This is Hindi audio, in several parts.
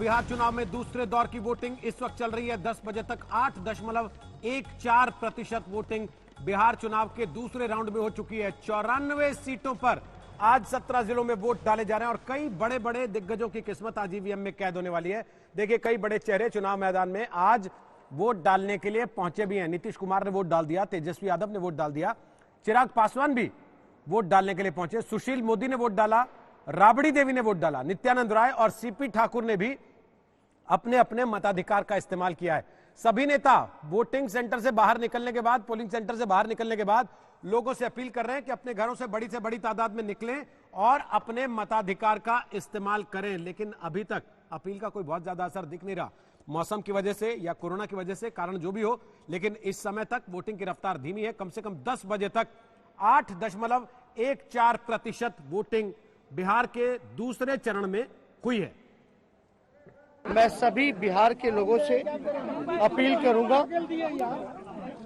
बिहार चुनाव में दूसरे दौर की वोटिंग इस वक्त चल रही है 10 बजे तक 8.14% वोटिंग बिहार चुनाव के दूसरे राउंड में हो चुकी है। 94 सीटों पर आज 17 जिलों में वोट डाले जा रहे हैं और कई बड़े बड़े दिग्गजों की किस्मत आज ईवीएम में कैद होने वाली है। देखिए, कई बड़े चेहरे चुनाव मैदान में आज वोट डालने के लिए पहुंचे भी हैं। नीतीश कुमार ने वोट डाल दिया, तेजस्वी यादव ने वोट डाल दिया, चिराग पासवान भी वोट डालने के लिए पहुंचे, सुशील मोदी ने वोट डाला, राबड़ी देवी ने वोट डाला, नित्यानंद राय और सीपी ठाकुर ने भी अपने अपने मताधिकार का इस्तेमाल किया है। सभी नेता वोटिंग सेंटर से बाहर निकलने के बाद, पोलिंग सेंटर से बाहर निकलने के बाद लोगों से अपील कर रहे हैं कि अपने घरों से बड़ी तादाद में निकलें और अपने मताधिकार का इस्तेमाल करें। लेकिन अभी तक अपील का कोई बहुत ज्यादा असर दिख नहीं रहा, मौसम की वजह से या कोरोना की वजह से, कारण जो भी हो, लेकिन इस समय तक वोटिंग की रफ्तार धीमी है। कम से कम 10 बजे तक 8.14% वोटिंग बिहार के दूसरे चरण में हुई है। मैं सभी बिहार के लोगों से अपील करूंगा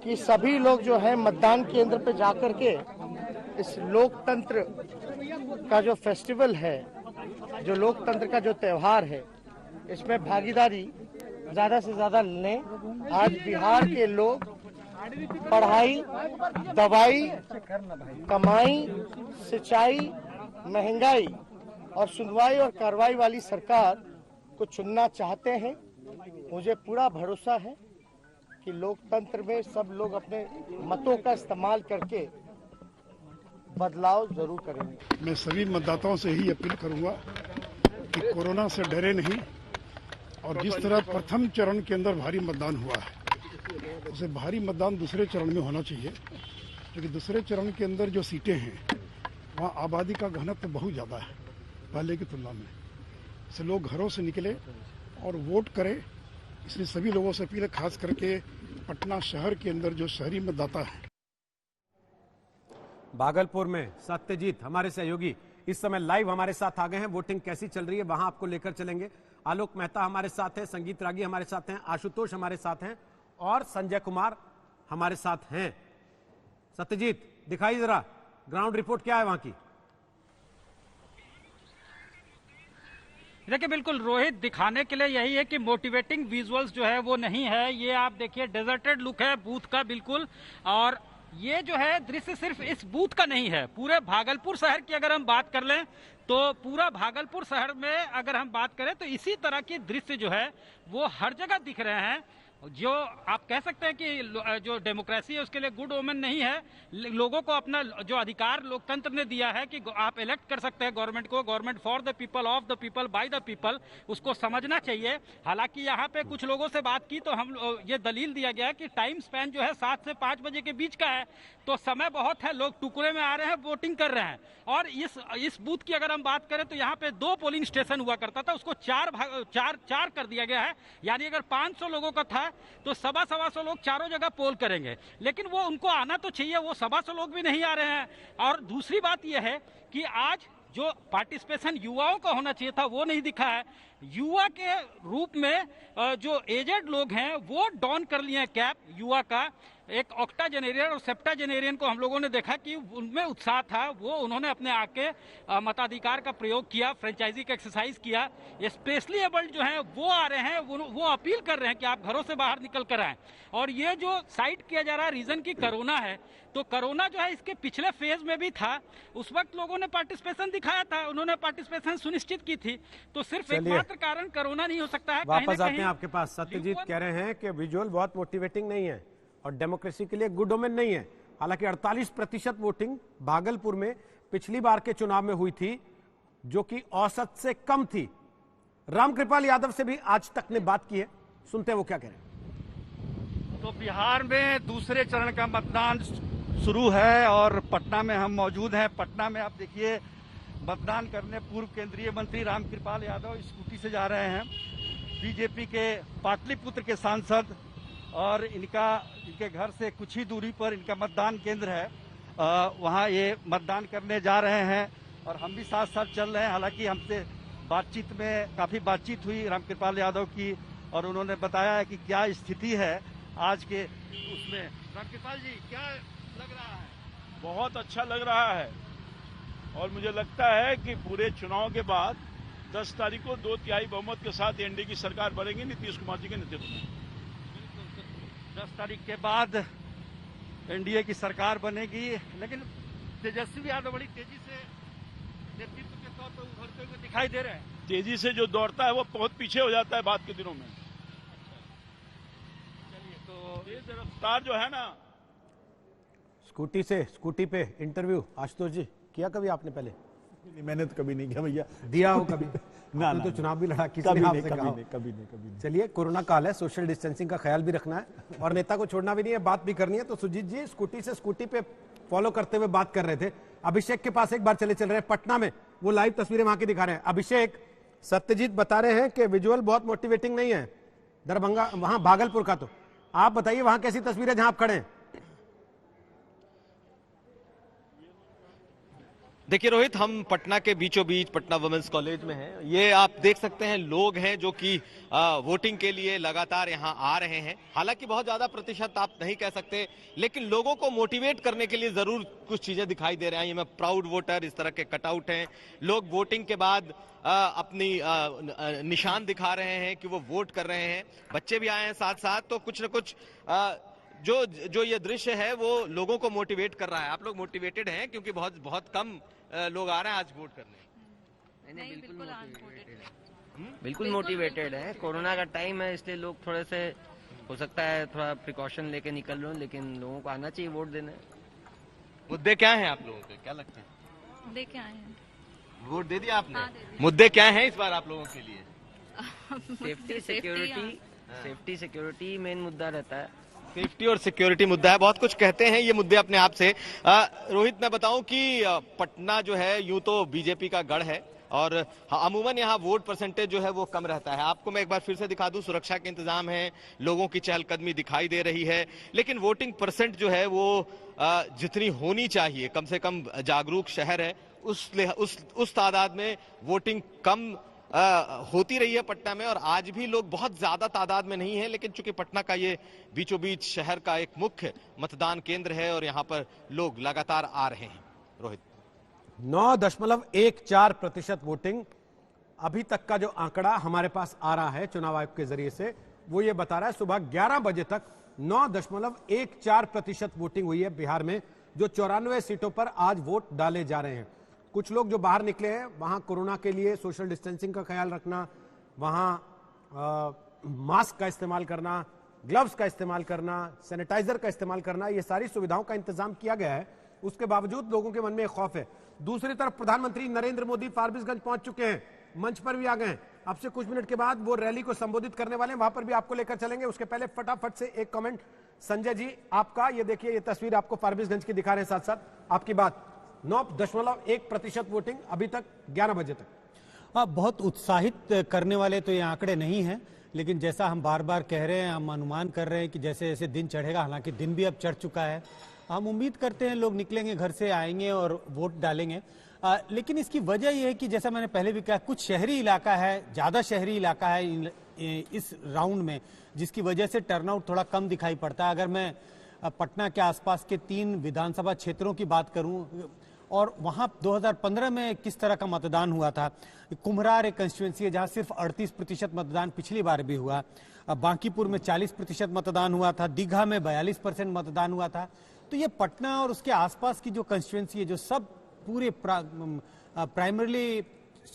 कि सभी लोग जो है मतदान केंद्र पे जाकर के इस लोकतंत्र का जो फेस्टिवल है, जो लोकतंत्र का जो त्योहार है, इसमें भागीदारी ज्यादा से ज्यादा लें। आज बिहार के लोग पढ़ाई, दवाई, कमाई, सिंचाई, महंगाई और सुनवाई और कार्रवाई वाली सरकार को चुनना चाहते हैं। मुझे पूरा भरोसा है कि लोकतंत्र में सब लोग अपने मतों का इस्तेमाल करके बदलाव जरूर करेंगे। मैं सभी मतदाताओं से ही अपील करूंगा कि कोरोना से डरे नहीं और जिस तरह प्रथम चरण के अंदर भारी मतदान हुआ है, उसे भारी मतदान दूसरे चरण में होना चाहिए, क्योंकि दूसरे चरण के अंदर जो सीटें हैं वहाँ आबादी का घनत्व बहुत ज़्यादा है पहले की तुलना में। इससे लोग घरों से निकले और वोट करें, इसलिए सभी लोगों से अपील है, खास करके पटना शहर के अंदर जो शहरी मतदाता है। भागलपुर में सत्यजीत हमारे सहयोगी इस समय लाइव हमारे साथ आ गए हैं। वोटिंग कैसी चल रही है वहां आपको लेकर चलेंगे। आलोक मेहता हमारे साथ है, संगीत रागी हमारे साथ हैं, आशुतोष हमारे साथ हैं और संजय कुमार हमारे साथ हैं। सत्यजीत, दिखाई जरा ग्राउंड रिपोर्ट क्या है वहां की। देखिए, बिल्कुल रोहित, दिखाने के लिए यही है कि मोटिवेटिंग विजुअल्स जो है वो नहीं है। ये आप देखिए, डेजर्टेड लुक है बूथ का बिल्कुल। और ये जो है दृश्य सिर्फ इस बूथ का नहीं है, पूरे भागलपुर शहर की अगर हम बात कर लें तो पूरा भागलपुर शहर में अगर हम बात करें तो इसी तरह के दृश्य जो है वो हर जगह दिख रहे हैं। जो आप कह सकते हैं कि जो डेमोक्रेसी है उसके लिए गुड ओमेन नहीं है। लोगों को अपना जो अधिकार लोकतंत्र ने दिया है कि आप इलेक्ट कर सकते हैं गवर्नमेंट को, government for the people, of the people, by the people, उसको समझना चाहिए। हालांकि यहाँ पे कुछ लोगों से बात की तो हम ये दलील दिया गया कि टाइम स्पैन जो है 7 से 5 बजे के बीच का है, तो समय बहुत है, लोग टुकड़े में आ रहे हैं, वोटिंग कर रहे हैं। और इस बूथ की अगर हम बात करें तो यहाँ पे 2 पोलिंग स्टेशन हुआ करता था, उसको 4 कर दिया गया है। यानी अगर 500 लोगों का था तो 125 लोग चारों जगह पोल करेंगे, लेकिन वो उनको आना तो चाहिए, वो 125 लोग भी नहीं आ रहे हैं। और दूसरी बात यह है कि आज जो पार्टिसिपेशन युवाओं का होना चाहिए था वो नहीं दिखा है। युवा के रूप में जो एजेड लोग हैं वो डॉन कर लिए हैं कैप युवा का। एक ऑक्टाजेनेरियन और सेप्टाजेनेरियन को हम लोगों ने देखा कि उनमें उत्साह था, वो उन्होंने अपने आके मताधिकार का प्रयोग किया, फ्रेंचाइजी का एक्सरसाइज किया। स्पेशली एबल्ड जो हैं वो आ रहे हैं, वो अपील कर रहे हैं कि आप घरों से बाहर निकल कर आएं। और ये जो साइड किया जा रहा है रीजन की कोरोना है, तो कोरोना जो है इसके पिछले फेज में भी था, उस वक्त लोगों ने पार्टिसिपेशन दिखाया था, उन्होंने पार्टिसिपेशन सुनिश्चित की थी। तो सिर्फ एकमात्र कारण कोरोना नहीं हो सकता है। वापस आते हैं आपके पास। सत्यजीत कह रहे हैं कि विजुअल बहुत मोटिवेटिंग नहीं है और डेमोक्रेसी के लिए गुड ओमेन नहीं है। हालांकि 48% वोटिंग भागलपुर में पिछली बार के चुनाव में हुई थी, जो कि औसत से कम थी। रामकृपाल यादव से भी आज तक ने बात की है, सुनते हैं वो क्या कह रहे हैं। तो बिहार में दूसरे चरण का मतदान शुरू है और पटना में हम मौजूद हैं। पटना में आप देखिए, मतदान करने पूर्व केंद्रीय मंत्री रामकृपाल यादव स्कूटी से जा रहे हैं। बीजेपी के पाटलिपुत्र के सांसद और इनके घर से कुछ ही दूरी पर इनका मतदान केंद्र है, वहां ये मतदान करने जा रहे हैं और हम भी साथ साथ चल रहे हैं। हालांकि हमसे बातचीत में काफी बातचीत हुई रामकृपाल यादव की और उन्होंने बताया है कि क्या स्थिति है आज के उसमें। रामकृपाल जी, क्या लग रहा है? बहुत अच्छा लग रहा है और मुझे लगता है कि पूरे चुनाव के बाद 10 तारीख को 2/3 बहुमत के साथ एनडीए की सरकार बनेगी नीतीश कुमार जी के नेतृत्व में। 10 तारीख के बाद एनडीए की सरकार बनेगी, लेकिन तेजस्वी यादव बड़ी तेजी से नेतृत्व के तौर पर उभरते हुए दिखाई दे रहे हैं। तेजी से जो दौड़ता है वो बहुत पीछे हो जाता है बाद के दिनों में। चलिए, तो तेज रफ्तार जो है ना, स्कूटी पे इंटरव्यू आशुतोष जी किया कभी आपने पहले? मैंने तो कभी नहीं किया भैया। दिया हो कभी? ना, आपने ना, तो चुनाव भी लड़ा, किसी कभी ने नहीं, आपसे कभी कहा हो? नहीं, कभी नहीं। चलिए, कोरोना काल है, सोशल डिस्टेंसिंग का ख्याल भी रखना है और नेता को छोड़ना भी नहीं है, बात भी करनी है। तो सुजीत जी स्कूटी से स्कूटी पे फॉलो करते हुए बात कर रहे थे। अभिषेक के पास एक बार चल रहे हैं पटना में, वो लाइव तस्वीरें वहां की दिखा रहे हैं। अभिषेक, सत्यजीत बता रहे हैं कि विजुअल बहुत मोटिवेटिंग नहीं है दरभंगा, वहां भागलपुर का, तो आप बताइए वहां कैसी तस्वीरें जहां आप खड़े हैं? देखिए रोहित, हम पटना के बीचों बीच पटना वुमेन्स कॉलेज में हैं। ये आप देख सकते हैं लोग हैं जो कि वोटिंग के लिए लगातार यहां आ रहे हैं। हालांकि बहुत ज्यादा प्रतिशत आप नहीं कह सकते, लेकिन लोगों को मोटिवेट करने के लिए जरूर कुछ चीजें दिखाई दे रही हैं। मैं प्राउड वोटर, इस तरह के कटआउट हैं। लोग वोटिंग के बाद अपनी निशान दिखा रहे हैं कि वो वोट कर रहे हैं। बच्चे भी आए हैं साथ साथ, तो कुछ न कुछ जो ये दृश्य है वो लोगों को मोटिवेट कर रहा है। आप लोग मोटिवेटेड हैं क्योंकि बहुत कम लोग आ रहे हैं आज वोट करने? नहीं, बिल्कुल मोटिवेटेड है। कोरोना का टाइम है, इसलिए लोग थोड़े से हो सकता है थोड़ा प्रिकॉशन लेके निकल रहे हो, लेकिन लोगों को आना चाहिए वोट देने। मुद्दे क्या हैं आप लोगों के, क्या लगता है? देखे आए हैं। वोट दे दिया आपने? हाँ, दे दिया। मुद्दे क्या हैं इस बार आप लोगों के लिए? सेफ्टी सिक्योरिटी मेन मुद्दा रहता है। सेफ्टी और सिक्योरिटी मुद्दा है। बहुत कुछ कहते हैं ये मुद्दे अपने आप से। रोहित, मैं बताऊं कि पटना जो है यूं तो बीजेपी का गढ़ है और अमूमन यहाँ वोट परसेंटेज जो है वो कम रहता है। आपको मैं एक बार फिर से दिखा दूं, सुरक्षा के इंतजाम है, लोगों की चहलकदमी दिखाई दे रही है, लेकिन वोटिंग परसेंट जो है वो जितनी होनी चाहिए, कम से कम जागरूक शहर है, उस तादाद में वोटिंग कम होती रही है पटना में। और आज भी लोग बहुत ज्यादा तादाद में नहीं है, लेकिन चूंकि पटना का ये बीचों बीच शहर का एक मुख्य मतदान केंद्र है और यहाँ पर लोग लगातार आ रहे हैं। रोहित, 9.14% वोटिंग अभी तक का जो आंकड़ा हमारे पास आ रहा है चुनाव आयोग के जरिए से, वो ये बता रहा है सुबह 11 बजे तक 9.14% वोटिंग हुई है बिहार में, जो 94 सीटों पर आज वोट डाले जा रहे हैं। कुछ लोग जो बाहर निकले हैं वहां कोरोना के लिए सोशल डिस्टेंसिंग का ख्याल रखना, वहां मास्क का इस्तेमाल करना, ग्लव्स का इस्तेमाल करना, सैनिटाइजर का इस्तेमाल करना, ये सारी सुविधाओं का इंतजाम किया गया है। उसके बावजूद लोगों के मन में एक खौफ है। दूसरी तरफ प्रधानमंत्री नरेंद्र मोदी फारबिसगंज पहुंच चुके हैं, मंच पर भी आ गए हैं। अब से कुछ मिनट के बाद वो रैली को संबोधित करने वाले हैं, वहां पर भी आपको लेकर चलेंगे। उसके पहले फटाफट से एक कमेंट संजय जी आपका, ये देखिए ये तस्वीर आपको फारबिसगंज की दिखा रहे हैं, साथ साथ आपकी बात। 9.1% वोटिंग अभी तक 11 बजे तक। बहुत उत्साहित करने वाले तो ये आंकड़े नहीं हैं, लेकिन जैसा हम बार बार कह रहे हैं, हम अनुमान कर रहे हैं कि जैसे जैसे दिन चढ़ेगा, हालांकि दिन भी अब चढ़ चुका है, हम उम्मीद करते हैं लोग निकलेंगे, घर से आएंगे और वोट डालेंगे। लेकिन इसकी वजह यह है कि जैसा मैंने पहले भी कहा, कुछ शहरी इलाका है, ज़्यादा शहरी इलाका है इस राउंड में, जिसकी वजह से टर्नआउट थोड़ा कम दिखाई पड़ता है। अगर मैं पटना के आसपास के 3 विधानसभा क्षेत्रों की बात करूं और वहां 2015 में किस तरह का मतदान हुआ था, कुम्हरार एक कंस्टिट्यूएंसी है जहां सिर्फ 38% मतदान पिछली बार भी हुआ, बांकीपुर में 40% मतदान हुआ था, दीघा में 42% मतदान हुआ था। तो ये पटना और उसके आसपास की जो कंस्टिट्यूएंसी है, जो सब पूरे प्राइमरली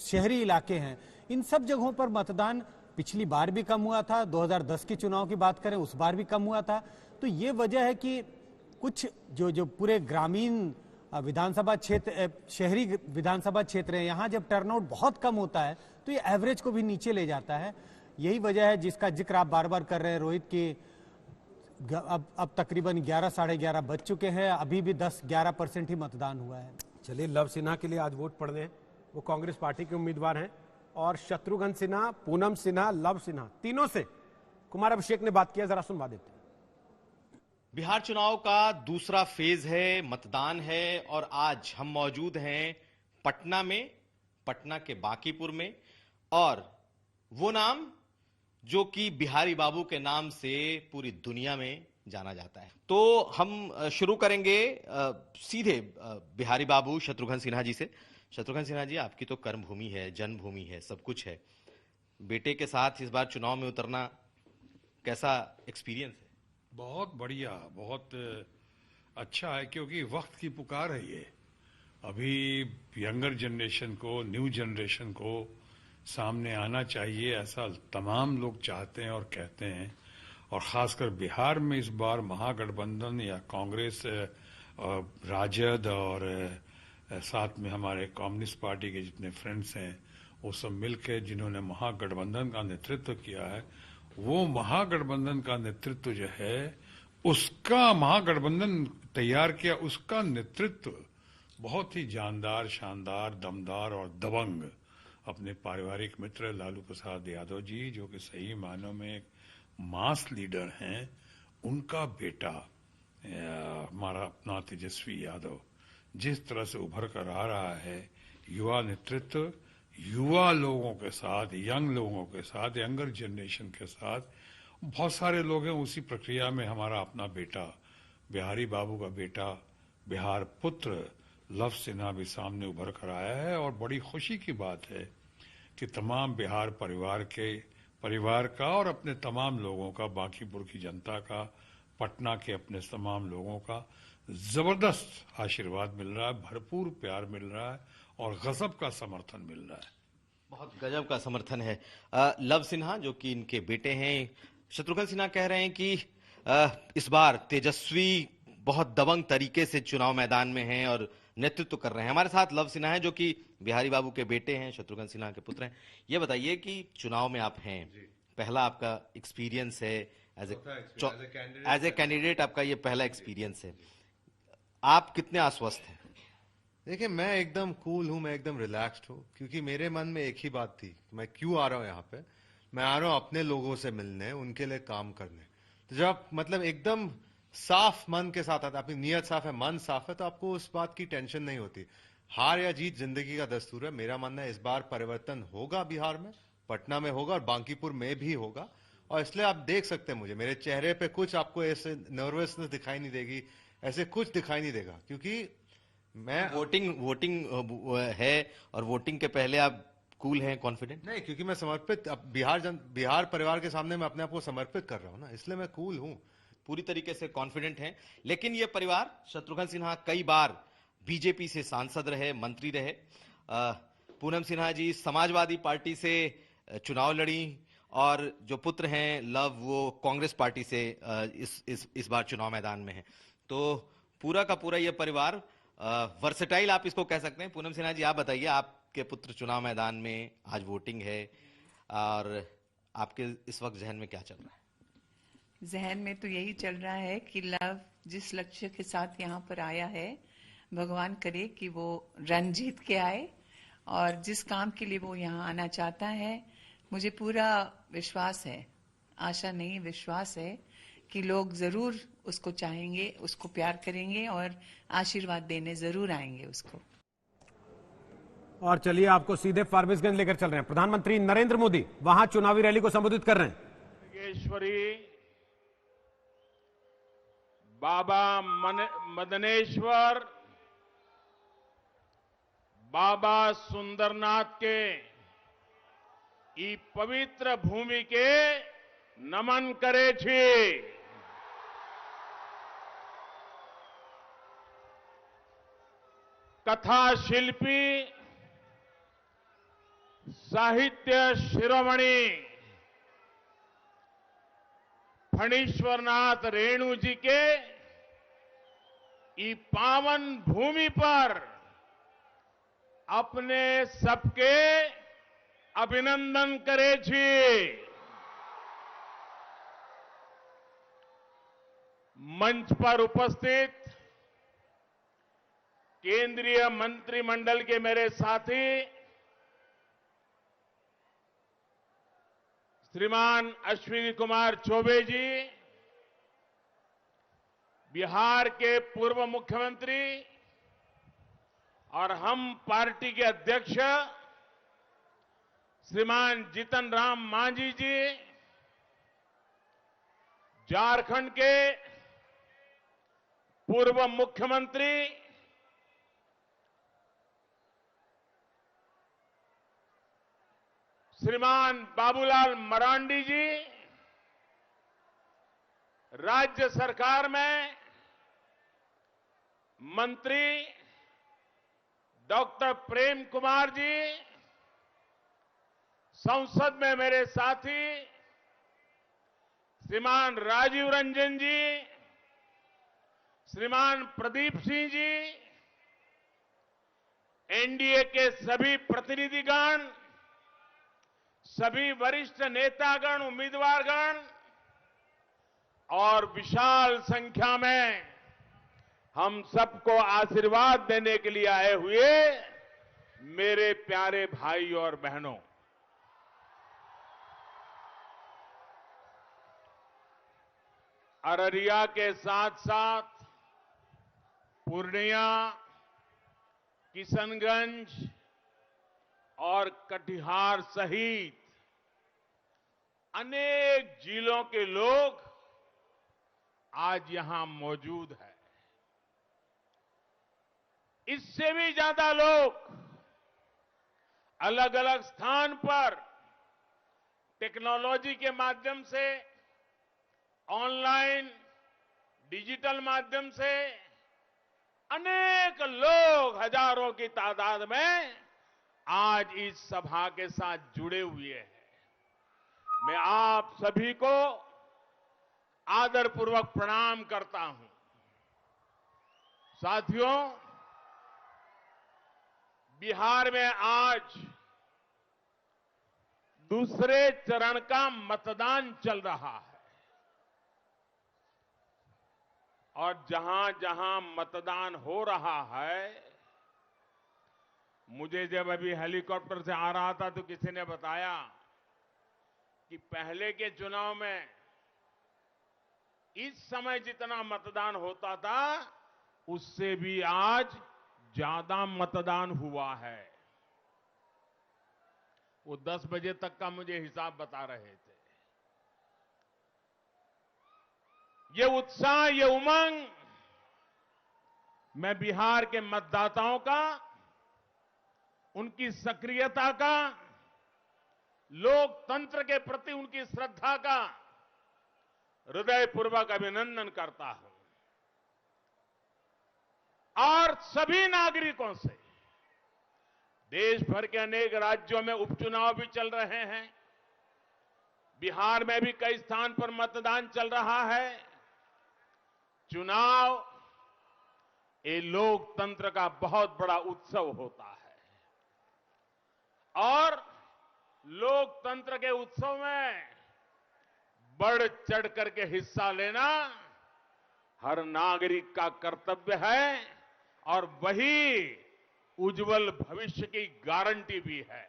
शहरी इलाके हैं, इन सब जगहों पर मतदान पिछली बार भी कम हुआ था। 2010 के चुनाव की बात करें, उस बार भी कम हुआ था। तो ये वजह है कि कुछ जो पूरे ग्रामीण विधानसभा क्षेत्र, शहरी विधानसभा क्षेत्र है, यहाँ जब टर्नआउट बहुत कम होता है तो ये एवरेज को भी नीचे ले जाता है। यही वजह है जिसका जिक्र आप बार बार कर रहे हैं रोहित, की अब तकरीबन 11 साढ़े 11 बज चुके हैं, अभी भी 10-11% ही मतदान हुआ है। चलिए, लव सिन्हा के लिए आज वोट पड़ने हैं, वो कांग्रेस पार्टी के उम्मीदवार हैं, और शत्रुघ्न सिन्हा, पूनम सिन्हा, लव सिन्हा, तीनों से कुमार अभिषेक ने बात किया, जरा सुनवा देते हैं। बिहार चुनाव का दूसरा फेज है, मतदान है, और आज हम मौजूद हैं पटना में, पटना के बांकीपुर में, और वो नाम जो कि बिहारी बाबू के नाम से पूरी दुनिया में जाना जाता है। तो हम शुरू करेंगे सीधे बिहारी बाबू शत्रुघ्न सिन्हा जी से। शत्रुघ्न सिन्हा जी, आपकी तो कर्मभूमि है, जन्मभूमि है, सब कुछ है। बेटे के साथ इस बार चुनाव में उतरना कैसा एक्सपीरियंस है? बहुत बढ़िया, बहुत अच्छा है, क्योंकि वक्त की पुकार है ये। अभी यंगर जनरेशन को, न्यू जनरेशन को सामने आना चाहिए, ऐसा तमाम लोग चाहते हैं और कहते हैं। और खासकर बिहार में इस बार महागठबंधन या कांग्रेस, राजद और साथ में हमारे कम्युनिस्ट पार्टी के जितने फ्रेंड्स हैं, वो सब मिलकर जिन्होंने महागठबंधन का नेतृत्व किया है, वो महागठबंधन का नेतृत्व जो है, उसका महागठबंधन तैयार किया, उसका नेतृत्व बहुत ही जानदार, शानदार, दमदार और दबंग अपने पारिवारिक मित्र लालू प्रसाद यादव जी, जो कि सही मायनों में एक मास लीडर हैं, उनका बेटा हमारा अपना तेजस्वी यादव जिस तरह से उभर कर आ रहा है, युवा नेतृत्व, युवा लोगों के साथ, यंग लोगों के साथ, यंगर जनरेशन के साथ, बहुत सारे लोग हैं उसी प्रक्रिया में। हमारा अपना बेटा, बिहारी बाबू का बेटा, बिहार पुत्र लव सिन्हा भी सामने उभर कर आया है। और बड़ी खुशी की बात है कि तमाम बिहार परिवार का और अपने तमाम लोगों का, बांकीपुर की जनता का, पटना के अपने तमाम लोगों का जबरदस्त आशीर्वाद मिल रहा है, भरपूर प्यार मिल रहा है और गजब का समर्थन मिल रहा है। बहुत गजब का समर्थन है। लव सिन्हा जो कि इनके बेटे हैं, शत्रुघ्न सिन्हा कह रहे हैं कि इस बार तेजस्वी बहुत दबंग तरीके से चुनाव मैदान में हैं और नेतृत्व कर रहे हैं। हमारे साथ लव सिन्हा है जो कि बिहारी बाबू के बेटे हैं, शत्रुघ्न सिन्हा के पुत्र हैं। ये बताइए कि चुनाव में आप हैं, पहला आपका एक्सपीरियंस है एज ए कैंडिडेट, आपका ये पहला एक्सपीरियंस है, आप कितने आश्वस्त हैं? देखिए, मैं एकदम कूल हूं, मैं एकदम रिलैक्स्ड हूं, क्योंकि मेरे मन में एक ही बात थी, मैं क्यों आ रहा हूं यहाँ पे। मैं आ रहा हूं अपने लोगों से मिलने, उनके लिए काम करने। तो जब मतलब एकदम साफ मन के साथ आता है, अपनी नीयत साफ है, मन साफ है, तो आपको उस बात की टेंशन नहीं होती। हार या जीत जिंदगी का दस्तूर है। मेरा मानना है इस बार परिवर्तन होगा, बिहार में, पटना में होगा और बांकीपुर में भी होगा। और इसलिए आप देख सकते हैं मुझे, मेरे चेहरे पे कुछ आपको ऐसे नर्वसनेस दिखाई नहीं देगी, ऐसे कुछ दिखाई नहीं देगा, क्योंकि मैं वोटिंग है और वोटिंग के पहले आप कूल हैं, कॉन्फिडेंट? नहीं, क्योंकि मैं समर्पित, अब बिहार परिवार के सामने मैं अपने आप को समर्पित कर रहा हूं ना, इसलिए मैं कूल हूं, पूरी तरीके से कॉन्फिडेंट हैं। लेकिन ये परिवार, शत्रुघ्न सिन्हा कई बार बीजेपी से सांसद रहे, मंत्री रहे, पूनम सिन्हा जी समाजवादी पार्टी से चुनाव लड़ी और जो पुत्र हैं लव, वो कांग्रेस पार्टी से इस बार चुनाव मैदान में है। तो पूरा का पूरा ये परिवार वर्सेटाइल आप इसको कह सकते हैं। पूनम सिन्हा जी, आप बताइए, आपके पुत्र चुनाव मैदान में, आज वोटिंग है और आपके इस वक्त जहन में क्या चल रहा है? जहन में तो यही चल रहा है कि लव जिस लक्ष्य के साथ यहाँ पर आया है, भगवान करे कि वो रन जीत के आए, और जिस काम के लिए वो यहाँ आना चाहता है, मुझे पूरा विश्वास है, आशा नहीं विश्वास है कि लोग जरूर उसको चाहेंगे, उसको प्यार करेंगे और आशीर्वाद देने जरूर आएंगे उसको। और चलिए आपको सीधे फारबिसगंज लेकर चल रहे हैं। प्रधानमंत्री नरेंद्र मोदी वहां चुनावी रैली को संबोधित कर रहे हैं। बाबा मदनेश्वर, बाबा सुंदरनाथ के ई पवित्र भूमि के नमन करे छी। कथा शिल्पी, साहित्य शिरोमणि फणीश्वरनाथ रेणु जी के ई पावन भूमि पर अपने सबके अभिनंदन करे छी। मंच पर उपस्थित केंद्रीय मंत्रिमंडल के मेरे साथी श्रीमान अश्विनी कुमार चौबे जी, बिहार के पूर्व मुख्यमंत्री और हम पार्टी के अध्यक्ष श्रीमान जीतन राम मांझी जी, झारखंड के पूर्व मुख्यमंत्री श्रीमान बाबूलाल मरांडी जी राज्य सरकार में मंत्री डॉक्टर प्रेम कुमार जी, संसद में मेरे साथी श्रीमान राजीव रंजन जी, श्रीमान प्रदीप सिंह जी, एनडीए के सभी प्रतिनिधिगण, सभी वरिष्ठ नेतागण, उम्मीदवारगण और विशाल संख्या में हम सबको आशीर्वाद देने के लिए आए हुए मेरे प्यारे भाई और बहनों, अररिया के साथ साथ पूर्णिया, किशनगंज और कटिहार सहित अनेक जिलों के लोग आज यहां मौजूद हैं। इससे भी ज्यादा लोग अलग अलग स्थान पर टेक्नोलॉजी के माध्यम से, ऑनलाइन, डिजिटल माध्यम से अनेक लोग हजारों की तादाद में आज इस सभा के साथ जुड़े हुए हैं। मैं आप सभी को आदरपूर्वक प्रणाम करता हूं। साथियों, बिहार में आज दूसरे चरण का मतदान चल रहा है और जहां जहां मतदान हो रहा है, मुझे जब अभी हेलीकॉप्टर से आ रहा था तो किसी ने बताया कि पहले के चुनाव में इस समय जितना मतदान होता था उससे भी आज ज्यादा मतदान हुआ है। वो 10 बजे तक का मुझे हिसाब बता रहे थे। ये उत्साह, ये उमंग मैं बिहार के मतदाताओं का, उनकी सक्रियता का, लोकतंत्र के प्रति उनकी श्रद्धा का हृदयपूर्वक अभिनंदन करता हूं और सभी नागरिकों से, देश भर के अनेक राज्यों में उपचुनाव भी चल रहे हैं, बिहार में भी कई स्थान पर मतदान चल रहा है। चुनाव ये लोकतंत्र का बहुत बड़ा उत्सव होता है और लोकतंत्र के उत्सव में बढ़ चढ़ करके हिस्सा लेना हर नागरिक का कर्तव्य है और वही उज्जवल भविष्य की गारंटी भी है।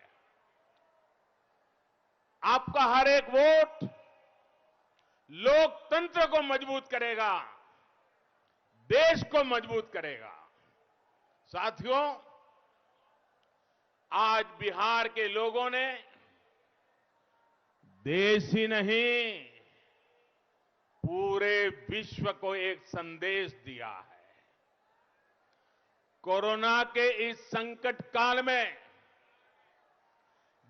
आपका हर एक वोट लोकतंत्र को मजबूत करेगा, देश को मजबूत करेगा। साथियों, आज बिहार के लोगों ने देश ही नहीं पूरे विश्व को एक संदेश दिया है। कोरोना के इस संकट काल में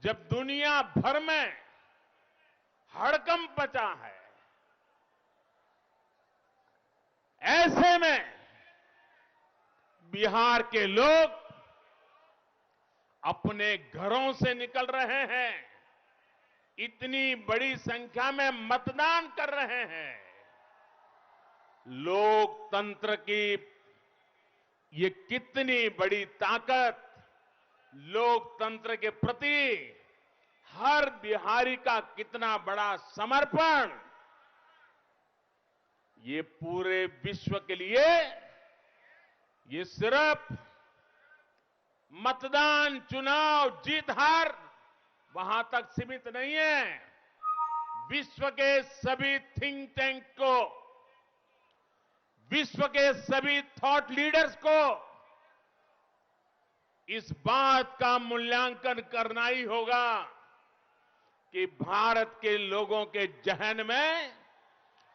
जब दुनिया भर में हड़कंप मचा है, ऐसे में बिहार के लोग अपने घरों से निकल रहे हैं, इतनी बड़ी संख्या में मतदान कर रहे हैं। लोकतंत्र की ये कितनी बड़ी ताकत, लोकतंत्र के प्रति हर बिहारी का कितना बड़ा समर्पण, ये पूरे विश्व के लिए ये सिर्फ मतदान, चुनाव, जीत हार वहां तक सीमित नहीं है। विश्व के सभी थिंक टैंक को, विश्व के सभी थॉट लीडर्स को इस बात का मूल्यांकन करना ही होगा कि भारत के लोगों के जहन में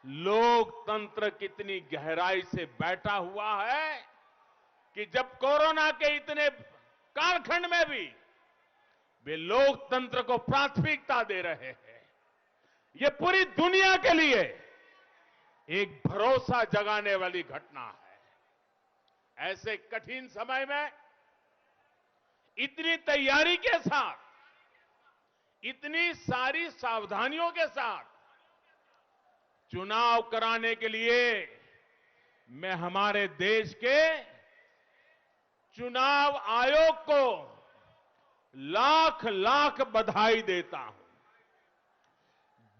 लोकतंत्र कितनी गहराई से बैठा हुआ है कि जब कोरोना के इतने कालखंड में भी वे लोकतंत्र को प्राथमिकता दे रहे हैं। ये पूरी दुनिया के लिए एक भरोसा जगाने वाली घटना है। ऐसे कठिन समय में इतनी तैयारी के साथ, इतनी सारी सावधानियों के साथ चुनाव कराने के लिए मैं हमारे देश के चुनाव आयोग को लाख लाख बधाई देता हूं।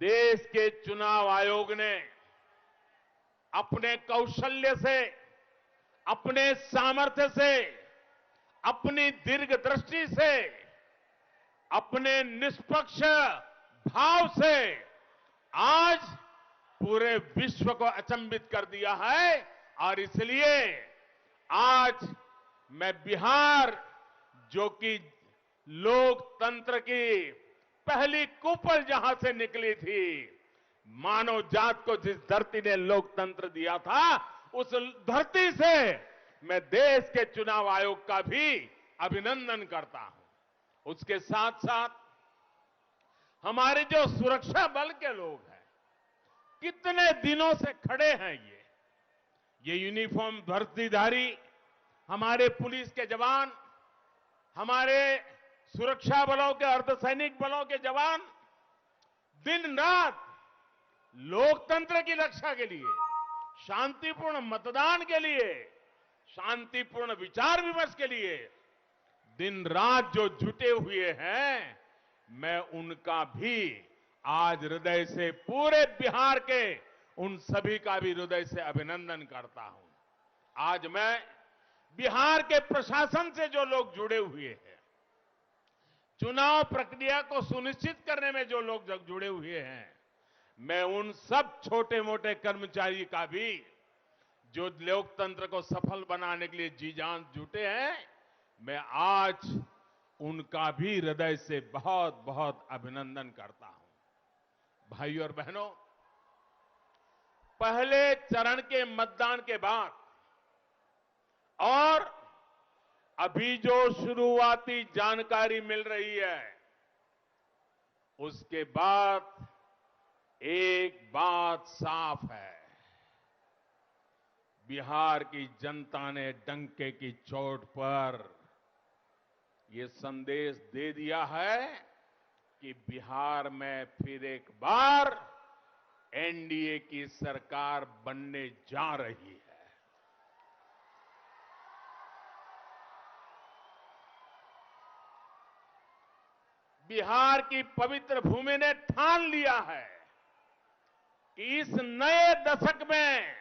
देश के चुनाव आयोग ने अपने कौशल्य से, अपने सामर्थ्य से, अपनी दीर्घदृष्टि से, अपने निष्पक्ष भाव से आज पूरे विश्व को अचंभित कर दिया है। और इसलिए आज मैं बिहार, जो कि लोकतंत्र की पहली कुपल जहां से निकली थी, मानव जात को जिस धरती ने लोकतंत्र दिया था, उस धरती से मैं देश के चुनाव आयोग का भी अभिनंदन करता हूं। उसके साथ साथ हमारे जो सुरक्षा बल के लोग हैं, कितने दिनों से खड़े हैं, ये यूनिफॉर्म वर्दीधारी हमारे पुलिस के जवान, हमारे सुरक्षा बलों के, अर्धसैनिक बलों के जवान दिन रात लोकतंत्र की रक्षा के लिए, शांतिपूर्ण मतदान के लिए, शांतिपूर्ण विचार विमर्श के लिए दिन रात जो जुटे हुए हैं, मैं उनका भी आज हृदय से, पूरे बिहार के उन सभी का भी हृदय से अभिनंदन करता हूं। आज मैं बिहार के प्रशासन से जो लोग जुड़े हुए हैं, चुनाव प्रक्रिया को सुनिश्चित करने में जो लोग जुड़े हुए हैं, मैं उन सब छोटे मोटे कर्मचारी का भी, जो लोकतंत्र को सफल बनाने के लिए जी जान जुटे हैं, मैं आज उनका भी हृदय से बहुत बहुत अभिनंदन करता हूं। भाइयों और बहनों, पहले चरण के मतदान के बाद और अभी जो शुरुआती जानकारी मिल रही है, उसके बाद एक बात साफ है, बिहार की जनता ने डंके की चोट पर ये संदेश दे दिया है कि बिहार में फिर एक बार एनडीए की सरकार बनने जा रही है। बिहार की पवित्र भूमि ने ठान लिया है कि इस नए दशक में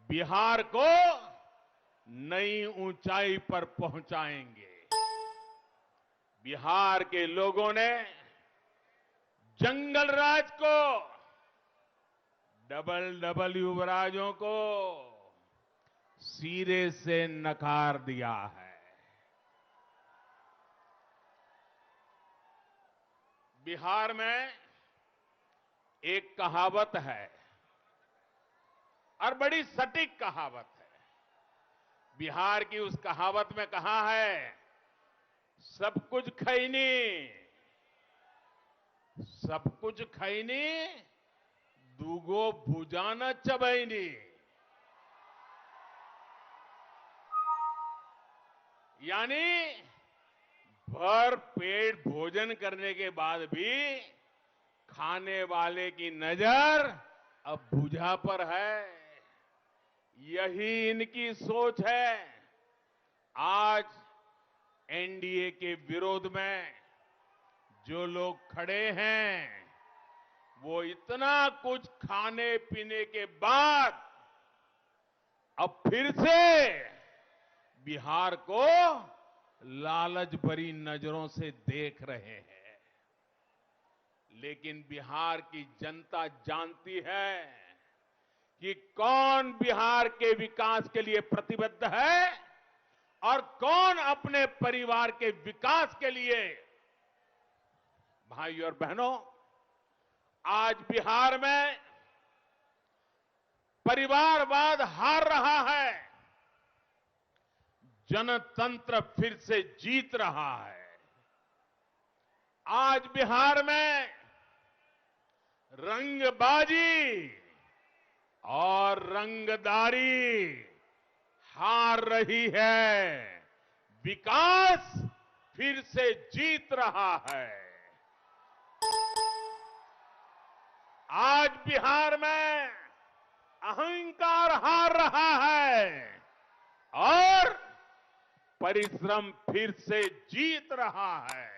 बिहार को नई ऊंचाई पर पहुंचाएंगे। बिहार के लोगों ने जंगल राज को, डबल युवराजों को सिरे से नकार दिया है। बिहार में एक कहावत है, और बड़ी सटीक कहावत है। बिहार की उस कहावत में कहा है, सब कुछ खैनी, सब कुछ खैनी, दूगो भुजाना चबैनी। यानी भर पेट भोजन करने के बाद भी खाने वाले की नजर अब भुजा पर है। यही इनकी सोच है। आज एनडीए के विरोध में जो लोग खड़े हैं, वो इतना कुछ खाने पीने के बाद अब फिर से बिहार को लालच भरी नजरों से देख रहे हैं। लेकिन बिहार की जनता जानती है कि कौन बिहार के विकास के लिए प्रतिबद्ध है और कौन अपने परिवार के विकास के लिए। भाइयों और बहनों, आज बिहार में परिवारवाद हार रहा है, जनतंत्र फिर से जीत रहा है। आज बिहार में रंगबाजी और रंगदारी हार रही है, विकास फिर से जीत रहा है। आज बिहार में अहंकार हार रहा है और परिश्रम फिर से जीत रहा है।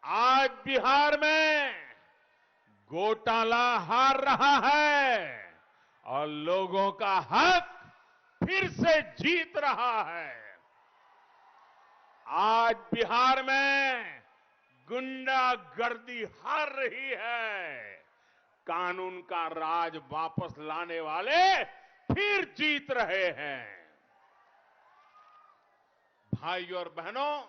आज बिहार में घोटाला हार रहा है और लोगों का हक फिर से जीत रहा है। आज बिहार में गुंडागर्दी हार रही है, कानून का राज वापस लाने वाले फिर जीत रहे हैं। भाइयों और बहनों,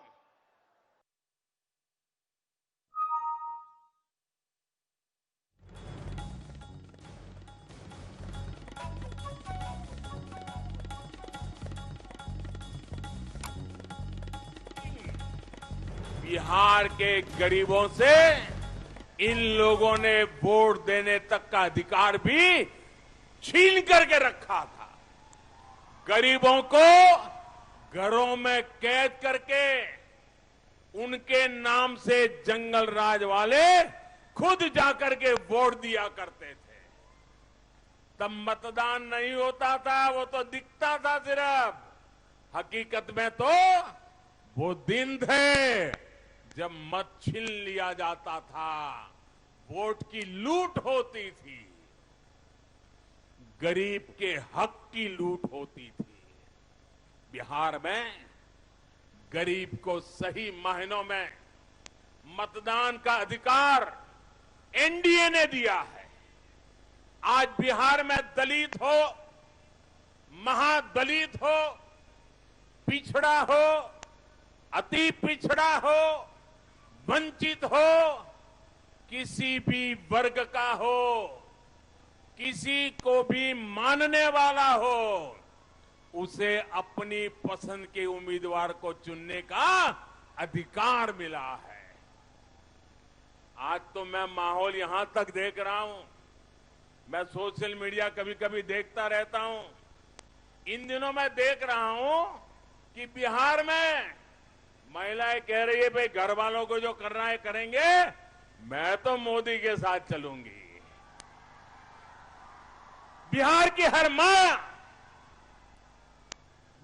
बिहार के गरीबों से इन लोगों ने वोट देने तक का अधिकार भी छीन करके रखा था। गरीबों को घरों में कैद करके उनके नाम से जंगल राज वाले खुद जाकर के वोट दिया करते थे। तब मतदान नहीं होता था, वो तो दिखता था सिर्फ। हकीकत में तो वो दिन थे जब मत छीन लिया जाता था, वोट की लूट होती थी, गरीब के हक की लूट होती थी। बिहार में गरीब को सही मायनों में मतदान का अधिकार एनडीए ने दिया है। आज बिहार में दलित हो, महादलित हो, पिछड़ा हो, अति पिछड़ा हो, वंचित हो, किसी भी वर्ग का हो, किसी को भी मानने वाला हो, उसे अपनी पसंद के उम्मीदवार को चुनने का अधिकार मिला है। आज तो मैं माहौल यहां तक देख रहा हूं, मैं सोशल मीडिया कभी कभी देखता रहता हूं। इन दिनों मैं देख रहा हूं कि बिहार में महिलाएं कह रही है भाई घर वालों को जो करना है करेंगे, मैं तो मोदी के साथ चलूंगी। बिहार की हर मां,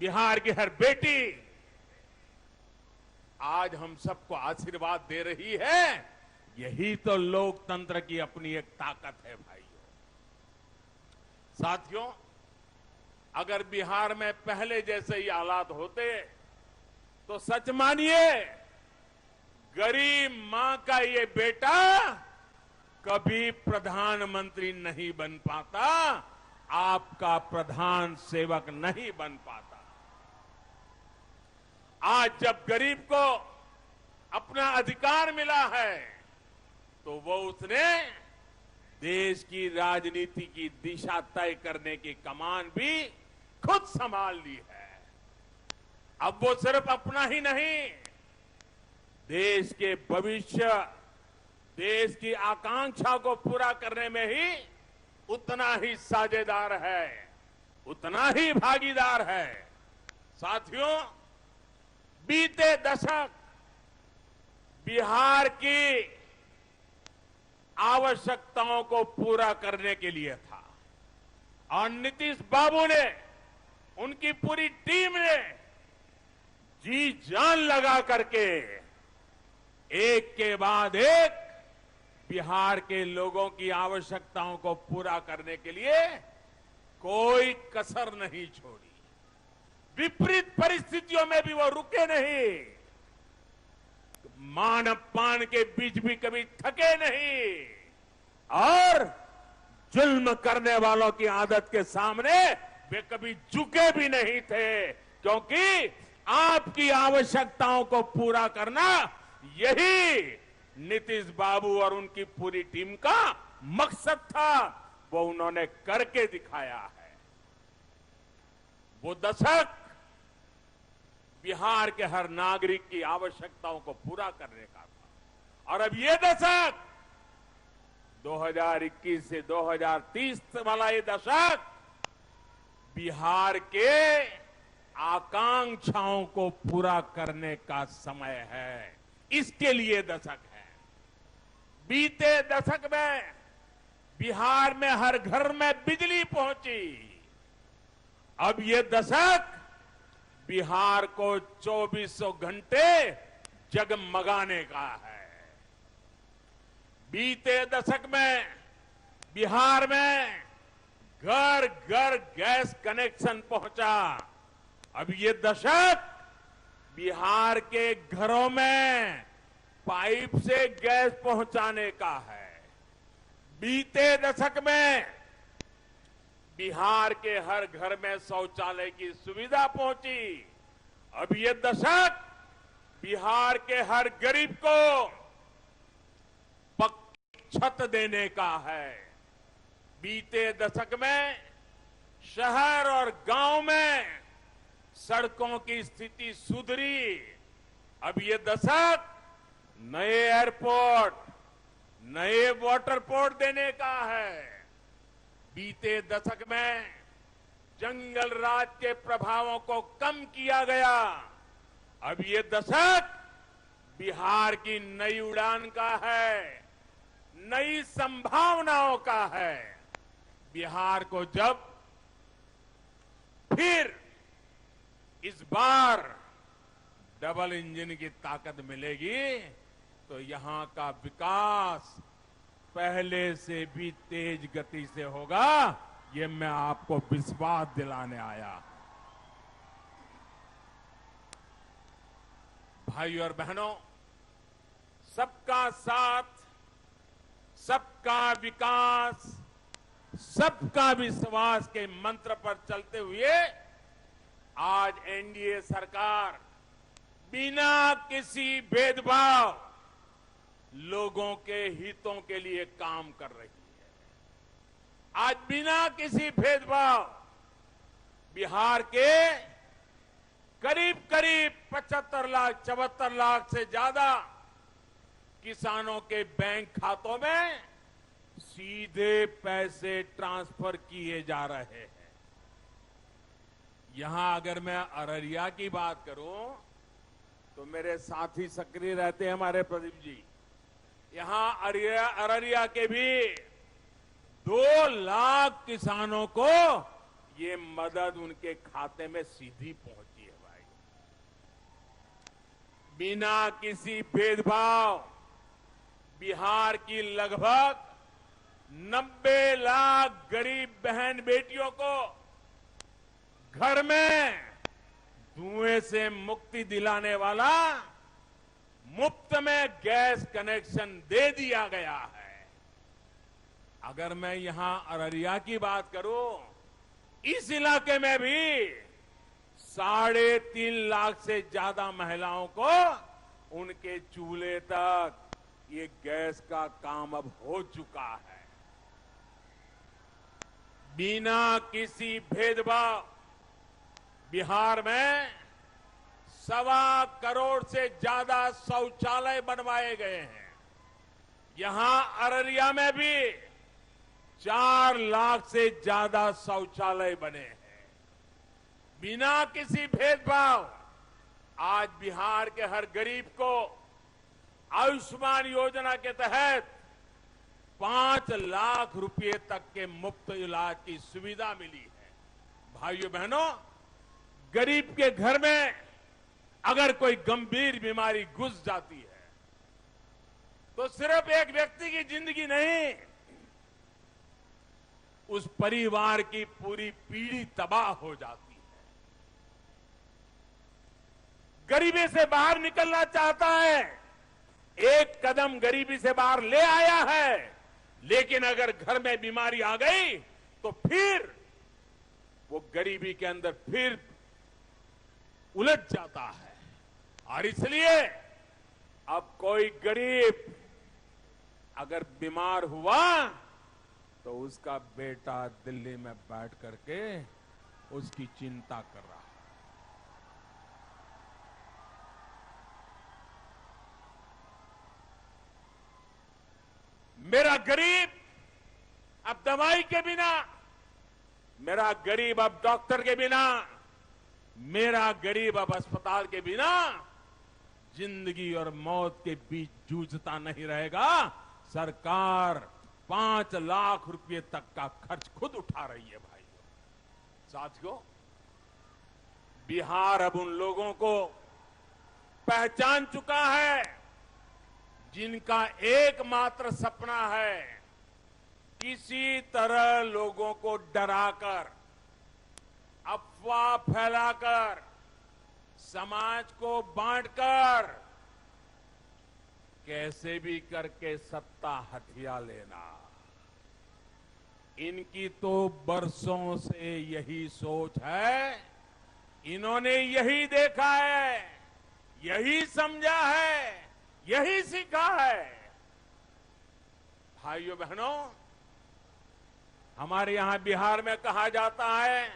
बिहार की हर बेटी आज हम सबको आशीर्वाद दे रही है। यही तो लोकतंत्र की अपनी एक ताकत है भाइयों। साथियों, अगर बिहार में पहले जैसे ही हालात होते तो सच मानिए गरीब मां का ये बेटा कभी प्रधानमंत्री नहीं बन पाता, आपका प्रधान सेवक नहीं बन पाता। आज जब गरीब को अपना अधिकार मिला है तो वो उसने देश की राजनीति की दिशा तय करने की कमान भी खुद संभाल ली है। अब वो सिर्फ अपना ही नहीं, देश के भविष्य, देश की आकांक्षा को पूरा करने में ही उतना ही साझेदार है, उतना ही भागीदार है। साथियों, बीते दशक बिहार की आवश्यकताओं को पूरा करने के लिए था और नीतीश बाबू ने, उनकी पूरी टीम ने जी जान लगा करके एक के बाद एक बिहार के लोगों की आवश्यकताओं को पूरा करने के लिए कोई कसर नहीं छोड़ी। विपरीत परिस्थितियों में भी वो रुके नहीं, मान अपमान के बीच भी कभी थके नहीं और जुल्म करने वालों की आदत के सामने वे कभी झुके भी नहीं थे, क्योंकि आपकी आवश्यकताओं को पूरा करना यही नीतीश बाबू और उनकी पूरी टीम का मकसद था। वो उन्होंने करके दिखाया है। वो दशक बिहार के हर नागरिक की आवश्यकताओं को पूरा करने का था। और अब ये दशक 2021 से 2030 वाला ये दशक बिहार के आकांक्षाओं को पूरा करने का समय है। इसके लिए दशक है। बीते दशक में बिहार में हर घर में बिजली पहुंची। अब ये दशक बिहार को 2400 घंटे जगमगाने का है। बीते दशक में बिहार में घर घर गैस कनेक्शन पहुंचा। अब ये दशक बिहार के घरों में पाइप से गैस पहुंचाने का है। बीते दशक में बिहार के हर घर में शौचालय की सुविधा पहुंची। अब ये दशक बिहार के हर गरीब को पक्की छत देने का है। बीते दशक में शहर और गांव में सड़कों की स्थिति सुधरी। अब ये दशक नए एयरपोर्ट, नए वाटर पोर्ट देने का है। बीते दशक में जंगल राज के प्रभावों को कम किया गया। अब ये दशक बिहार की नई उड़ान का है, नई संभावनाओं का है। बिहार को जब फिर इस बार डबल इंजन की ताकत मिलेगी तो यहां का विकास पहले से भी तेज गति से होगा। ये मैं आपको विश्वास दिलाने आया। भाइयों और बहनों, सबका साथ, सबका विकास, सबका विश्वास के मंत्र पर चलते हुए आज एनडीए सरकार बिना किसी भेदभाव लोगों के हितों के लिए काम कर रही है। आज बिना किसी भेदभाव बिहार के करीब करीब 75 लाख 74 लाख से ज्यादा किसानों के बैंक खातों में सीधे पैसे ट्रांसफर किए जा रहे हैं। यहां अगर मैं अररिया की बात करूं तो मेरे साथी सक्रिय रहते हैं हमारे प्रदीप जी। यहां अररिया के भी 2 लाख किसानों को ये मदद उनके खाते में सीधी पहुंची है भाई। बिना किसी भेदभाव बिहार की लगभग 90 लाख गरीब बहन बेटियों को घर में धुएं से मुक्ति दिलाने वाला मुफ्त में गैस कनेक्शन दे दिया गया है। अगर मैं यहां अररिया की बात करूं, इस इलाके में भी 3.5 लाख से ज्यादा महिलाओं को उनके चूल्हे तक ये गैस का काम अब हो चुका है। बिना किसी भेदभाव बिहार में 1.25 करोड़ से ज्यादा शौचालय बनवाए गए हैं। यहां अररिया में भी 4 लाख से ज्यादा शौचालय बने हैं। बिना किसी भेदभाव आज बिहार के हर गरीब को आयुष्मान योजना के तहत 5 लाख रुपए तक के मुफ्त इलाज की सुविधा मिली है। भाइयों बहनों, गरीब के घर में अगर कोई गंभीर बीमारी घुस जाती है तो सिर्फ एक व्यक्ति की जिंदगी नहीं, उस परिवार की पूरी पीढ़ी तबाह हो जाती है। गरीबी से बाहर निकलना चाहता है, एक कदम गरीबी से बाहर ले आया है, लेकिन अगर घर में बीमारी आ गई तो फिर वो गरीबी के अंदर फिर उलझ जाता है। और इसलिए अब कोई गरीब अगर बीमार हुआ तो उसका बेटा दिल्ली में बैठ करके उसकी चिंता कर रहा है। मेरा गरीब अब दवाई के बिना, मेरा गरीब अब डॉक्टर के बिना, मेरा गरीब अब अस्पताल के बिना जिंदगी और मौत के बीच जूझता नहीं रहेगा। सरकार 5 लाख रुपए तक का खर्च खुद उठा रही है भाइयों। साथियों, बिहार अब उन लोगों को पहचान चुका है जिनका एकमात्र सपना है किसी तरह लोगों को डराकर, अफवाह फैलाकर, समाज को बांटकर कैसे भी करके सत्ता हथिया लेना। इनकी तो बरसों से यही सोच है। इन्होंने यही देखा है, यही समझा है, यही सीखा है। भाइयों बहनों, हमारे यहां बिहार में कहा जाता है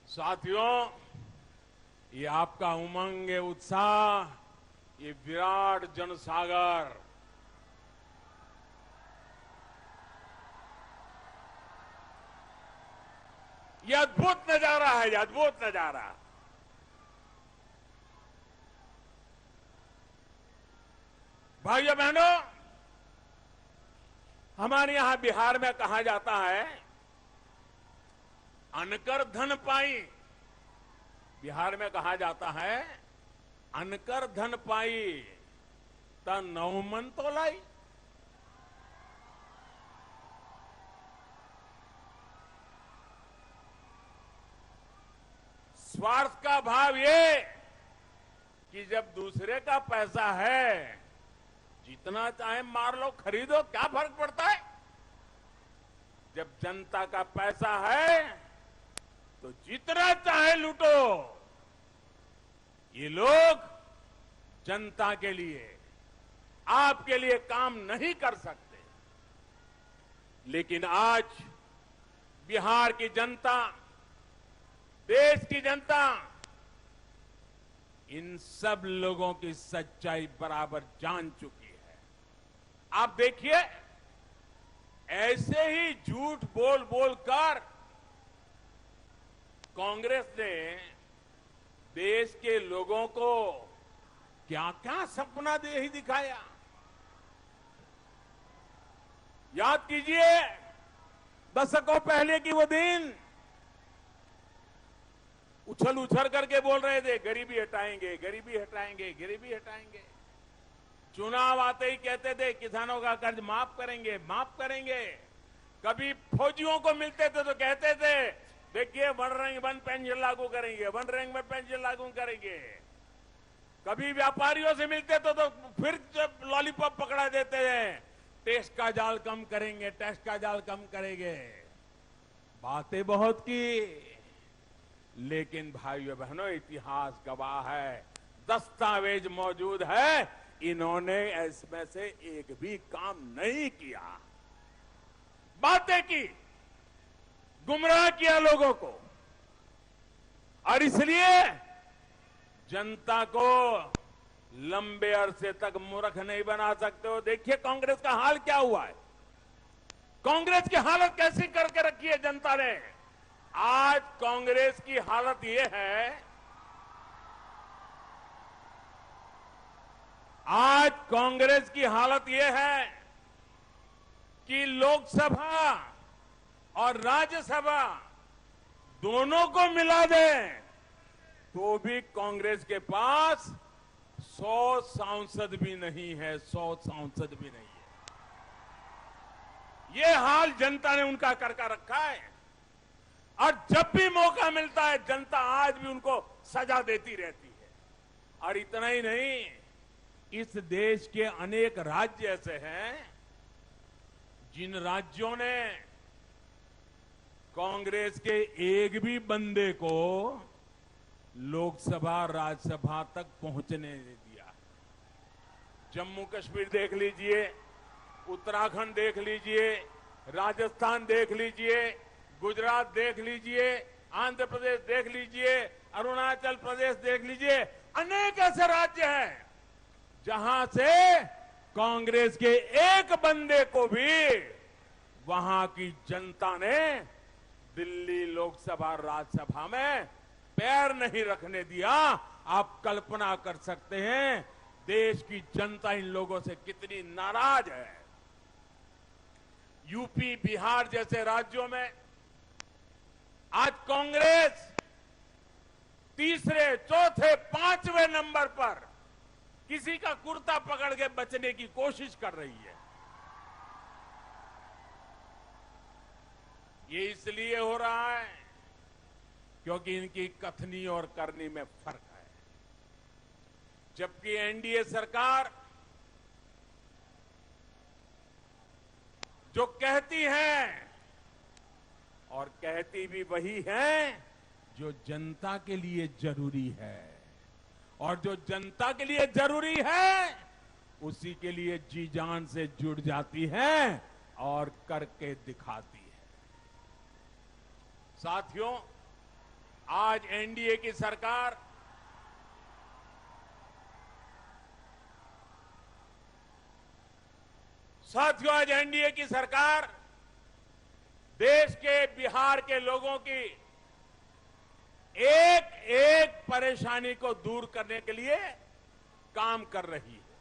साथियों, ये आपका उमंग, ये उत्साह, ये विराट जनसागर, ये अद्भुत नजारा है, ये अद्भुत नजारा। भाइयों बहनों, हमारे यहां बिहार में कहा जाता है अनकर धन पाई। बिहार में कहा जाता है अनकर धन पाई त नौ मन तो लाई। स्वार्थ का भाव ये कि जब दूसरे का पैसा है, जितना चाहे मार लो, खरीदो, क्या फर्क पड़ता है। जब जनता का पैसा है तो जितना चाहे लूटो। ये लोग जनता के लिए, आपके लिए काम नहीं कर सकते। लेकिन आज बिहार की जनता, देश की जनता इन सब लोगों की सच्चाई बराबर जान चुकी है। आप देखिए, ऐसे ही झूठ बोल बोल कर कांग्रेस ने देश के लोगों को क्या क्या सपना दे ही दिखाया। याद कीजिए दशकों पहले की वो दिन, उछल उछल करके बोल रहे थे गरीबी हटाएंगे, गरीबी हटाएंगे, गरीबी हटाएंगे। चुनाव आते ही कहते थे किसानों का कर्ज माफ करेंगे, माफ करेंगे। कभी फौजियों को मिलते थे तो कहते थे देखिए वन रैंक वन पेंशन लागू करेंगे, वन रैंक में पेंशन लागू करेंगे। कभी व्यापारियों से मिलते तो फिर जब लॉलीपॉप पकड़ा देते हैं, टैक्स का जाल कम करेंगे, टैक्स का जाल कम करेंगे। बातें बहुत की, लेकिन भाइयों बहनों इतिहास गवाह है, दस्तावेज मौजूद है, इन्होंने इसमें से एक भी काम नहीं किया। बातें की, गुमराह किया लोगों को, और इसलिए जनता को लंबे अरसे तक मूर्ख नहीं बना सकते हो। देखिए कांग्रेस का हाल क्या हुआ है, कांग्रेस की हालत कैसी करके रखी है जनता ने। आज कांग्रेस की हालत यह है, आज कांग्रेस की हालत यह है कि लोकसभा और राज्यसभा दोनों को मिला दें तो भी कांग्रेस के पास 100 सांसद भी नहीं है, 100 सांसद भी नहीं है। ये हाल जनता ने उनका करके रखा है, और जब भी मौका मिलता है जनता आज भी उनको सजा देती रहती है। और इतना ही नहीं, इस देश के अनेक राज्य ऐसे हैं जिन राज्यों ने कांग्रेस के एक भी बंदे को लोकसभा राज्यसभा तक पहुंचने नहीं दिया। जम्मू कश्मीर देख लीजिए, उत्तराखंड देख लीजिए, राजस्थान देख लीजिए, गुजरात देख लीजिए, आंध्र प्रदेश देख लीजिए, अरुणाचल प्रदेश देख लीजिए, अनेक ऐसे राज्य हैं जहां से कांग्रेस के एक बंदे को भी वहां की जनता ने दिल्ली लोकसभा राज्यसभा में पैर नहीं रखने दिया। आप कल्पना कर सकते हैं देश की जनता इन लोगों से कितनी नाराज है। यूपी, बिहार जैसे राज्यों में आज कांग्रेस तीसरे, चौथे, पांचवें नंबर पर किसी का कुर्ता पकड़ के बचने की कोशिश कर रही है। ये इसलिए हो रहा है क्योंकि इनकी कथनी और करनी में फर्क है। जबकि एनडीए सरकार जो कहती है और कहती भी वही है जो जनता के लिए जरूरी है, और जो जनता के लिए जरूरी है उसी के लिए जी जान से जुड़ जाती है और करके दिखाती है। साथियों, आज एनडीए की सरकार देश के, बिहार के लोगों की एक एक परेशानी को दूर करने के लिए काम कर रही है।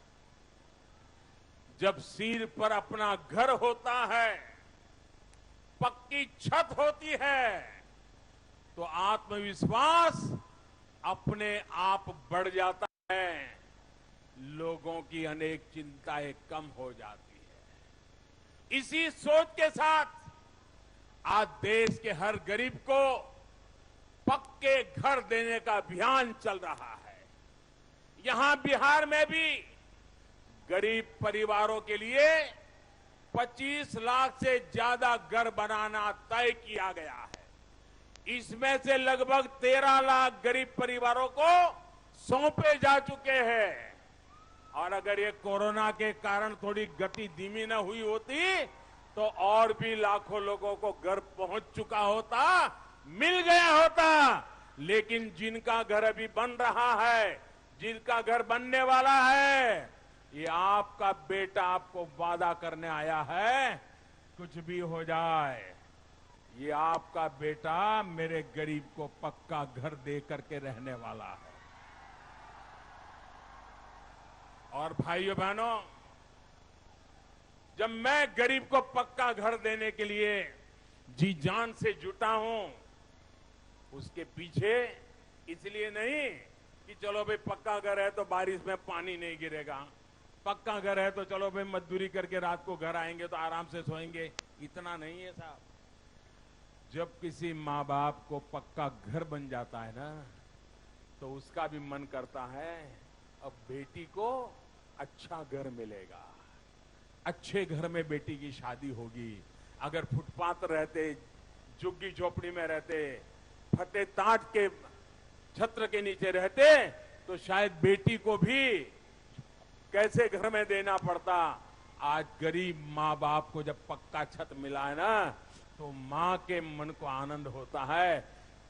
जब सिर पर अपना घर होता है, पक्की छत होती है, तो आत्मविश्वास अपने आप बढ़ जाता है, लोगों की अनेक चिंताएं कम हो जाती है। इसी सोच के साथ आज देश के हर गरीब को पक्के घर देने का अभियान चल रहा है। यहां बिहार में भी गरीब परिवारों के लिए 25 लाख से ज्यादा घर बनाना तय किया गया है। इसमें से लगभग 13 लाख गरीब परिवारों को सौंपे जा चुके हैं। और अगर ये कोरोना के कारण थोड़ी गति धीमी न हुई होती तो और भी लाखों लोगों को घर पहुंच चुका होता, मिल गया होता। लेकिन जिनका घर अभी बन रहा है, जिनका घर बनने वाला है, ये आपका बेटा आपको वादा करने आया है, कुछ भी हो जाए ये आपका बेटा मेरे गरीब को पक्का घर दे करके रहने वाला है। और भाइयों बहनों, जब मैं गरीब को पक्का घर देने के लिए जी जान से जुटा हूं, उसके पीछे इसलिए नहीं कि चलो भाई पक्का घर है तो बारिश में पानी नहीं गिरेगा, पक्का घर है तो चलो भाई मजदूरी करके रात को घर आएंगे तो आराम से सोएंगे, इतना नहीं है साहब। जब किसी माँ बाप को पक्का घर बन जाता है ना, तो उसका भी मन करता है अब बेटी को अच्छा घर मिलेगा, अच्छे घर में बेटी की शादी होगी। अगर फुटपाथ रहते, झुग्गी झोपड़ी में रहते, फटे ताट के छत्र के नीचे रहते, तो शायद बेटी को भी कैसे घर में देना पड़ता। आज गरीब माँ बाप को जब पक्का छत मिला है ना, तो माँ के मन को आनंद होता है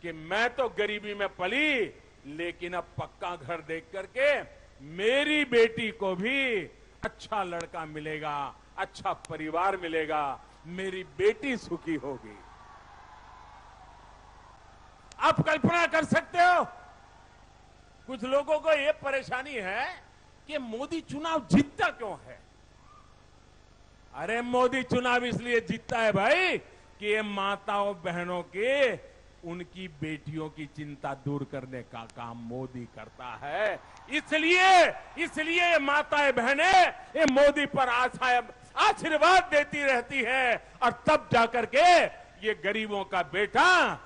कि मैं तो गरीबी में पली, लेकिन अब पक्का घर देख करके मेरी बेटी को भी अच्छा लड़का मिलेगा, अच्छा परिवार मिलेगा, मेरी बेटी सुखी होगी। आप कल्पना कर सकते हो, कुछ लोगों को यह परेशानी है कि मोदी चुनाव जीतता क्यों है। अरे मोदी चुनाव इसलिए जीतता है भाई कि ये माताओं बहनों के, उनकी बेटियों की चिंता दूर करने का काम मोदी करता है। इसलिए माताएं बहनें ये मोदी पर आशीर्वाद देती रहती है, और तब जाकर के ये गरीबों का बेटा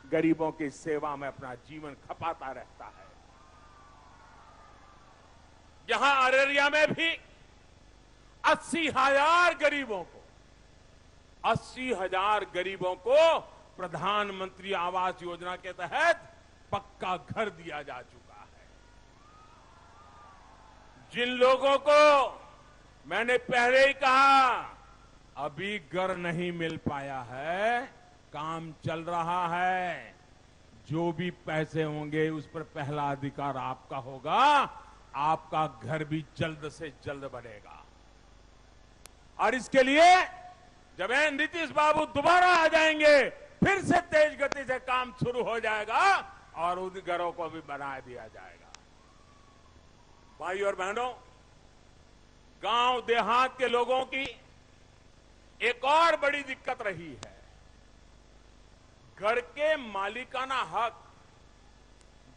गरीबों की सेवा में अपना जीवन खपाता रहता है। यहां अररिया में भी 80,000 गरीबों को प्रधानमंत्री आवास योजना के तहत पक्का घर दिया जा चुका है। जिन लोगों को मैंने पहले ही कहा अभी घर नहीं मिल पाया है, काम चल रहा है। जो भी पैसे होंगे उस पर पहला अधिकार आपका होगा। आपका घर भी जल्द से जल्द बनेगा। और इसके लिए जब नीतीश बाबू दोबारा आ जाएंगे, फिर से तेज गति से काम शुरू हो जाएगा और उन घरों को भी बना दिया जाएगा। भाई और बहनों, गांव देहात के लोगों की एक और बड़ी दिक्कत रही है, घर के मालिकाना हक,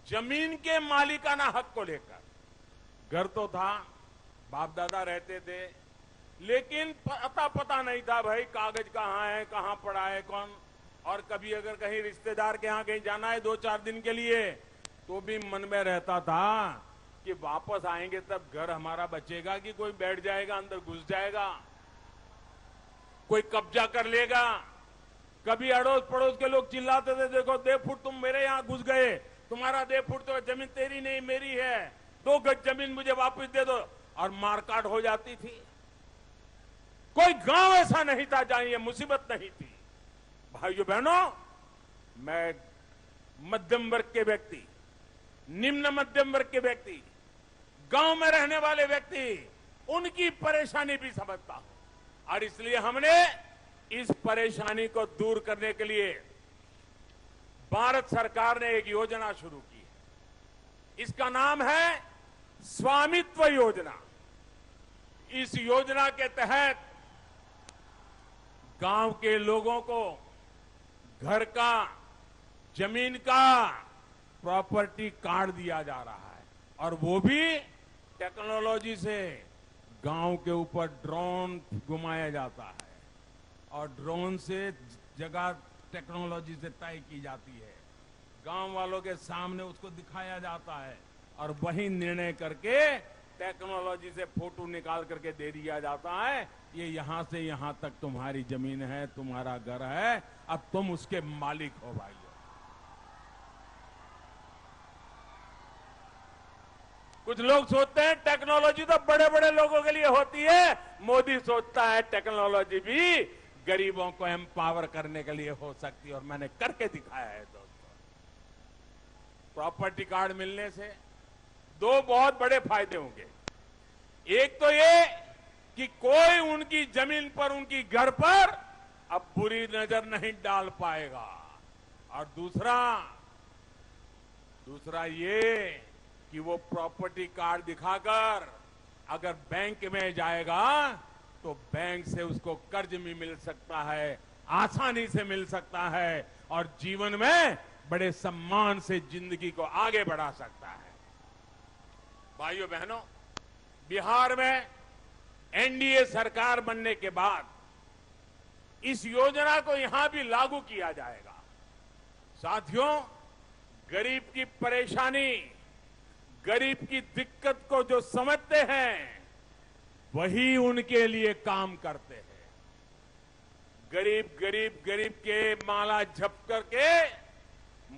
जमीन के मालिकाना हक को लेकर। घर तो था, बाप दादा रहते थे, लेकिन पता नहीं था भाई कागज कहाँ है, कहाँ पड़ा है, कौन। और कभी अगर कहीं रिश्तेदार के यहाँ कहीं जाना है 2-4 दिन के लिए, तो भी मन में रहता था कि वापस आएंगे तब घर हमारा बचेगा कि कोई बैठ जाएगा, अंदर घुस जाएगा, कोई कब्जा कर लेगा। कभी अड़ोस पड़ोस के लोग चिल्लाते थे, देखो 2 फुट तुम मेरे यहाँ घुस गए, तुम्हारा 2 फुट तो जमीन तेरी नहीं मेरी है, 2 गज जमीन मुझे वापस दे दो, और मारकाट हो जाती थी। कोई गांव ऐसा नहीं था जहां ये मुसीबत नहीं थी। भाइयों बहनों, मैं मध्यम वर्ग के व्यक्ति, निम्न मध्यम वर्ग के व्यक्ति, गांव में रहने वाले व्यक्ति, उनकी परेशानी भी समझता हूं। और इसलिए हमने इस परेशानी को दूर करने के लिए भारत सरकार ने एक योजना शुरू की है। इसका नाम है स्वामित्व योजना। इस योजना के तहत गांव के लोगों को घर का, जमीन का प्रॉपर्टी कार्ड दिया जा रहा है, और वो भी टेक्नोलॉजी से। गांव के ऊपर ड्रोन घुमाया जाता है और ड्रोन से जगह टेक्नोलॉजी से तय की जाती है। गांव वालों के सामने उसको दिखाया जाता है और वही निर्णय करके टेक्नोलॉजी से फोटो निकाल करके दे दिया जाता है, ये यहां से यहां तक तुम्हारी जमीन है, तुम्हारा घर है, अब तुम उसके मालिक हो भाइयों। कुछ लोग सोचते हैं टेक्नोलॉजी तो बड़े बड़े लोगों के लिए होती है, मोदी सोचता है टेक्नोलॉजी भी गरीबों को एम्पावर करने के लिए हो सकती है, और मैंने करके दिखाया है दोस्तों। प्रॉपर्टी कार्ड मिलने से 2 बहुत बड़े फायदे होंगे। एक तो ये कि कोई उनकी जमीन पर, उनकी घर पर अब बुरी नजर नहीं डाल पाएगा, और दूसरा ये कि वो प्रॉपर्टी कार्ड दिखाकर अगर बैंक में जाएगा तो बैंक से उसको कर्ज भी मिल सकता है, आसानी से मिल सकता है, और जीवन में बड़े सम्मान से जिंदगी को आगे बढ़ा सकता है। भाइयों बहनों, बिहार में एनडीए सरकार बनने के बाद इस योजना को यहां भी लागू किया जाएगा। साथियों, गरीब की परेशानी, गरीब की दिक्कत को जो समझते हैं वही उनके लिए काम करते हैं। गरीब के माला झप करके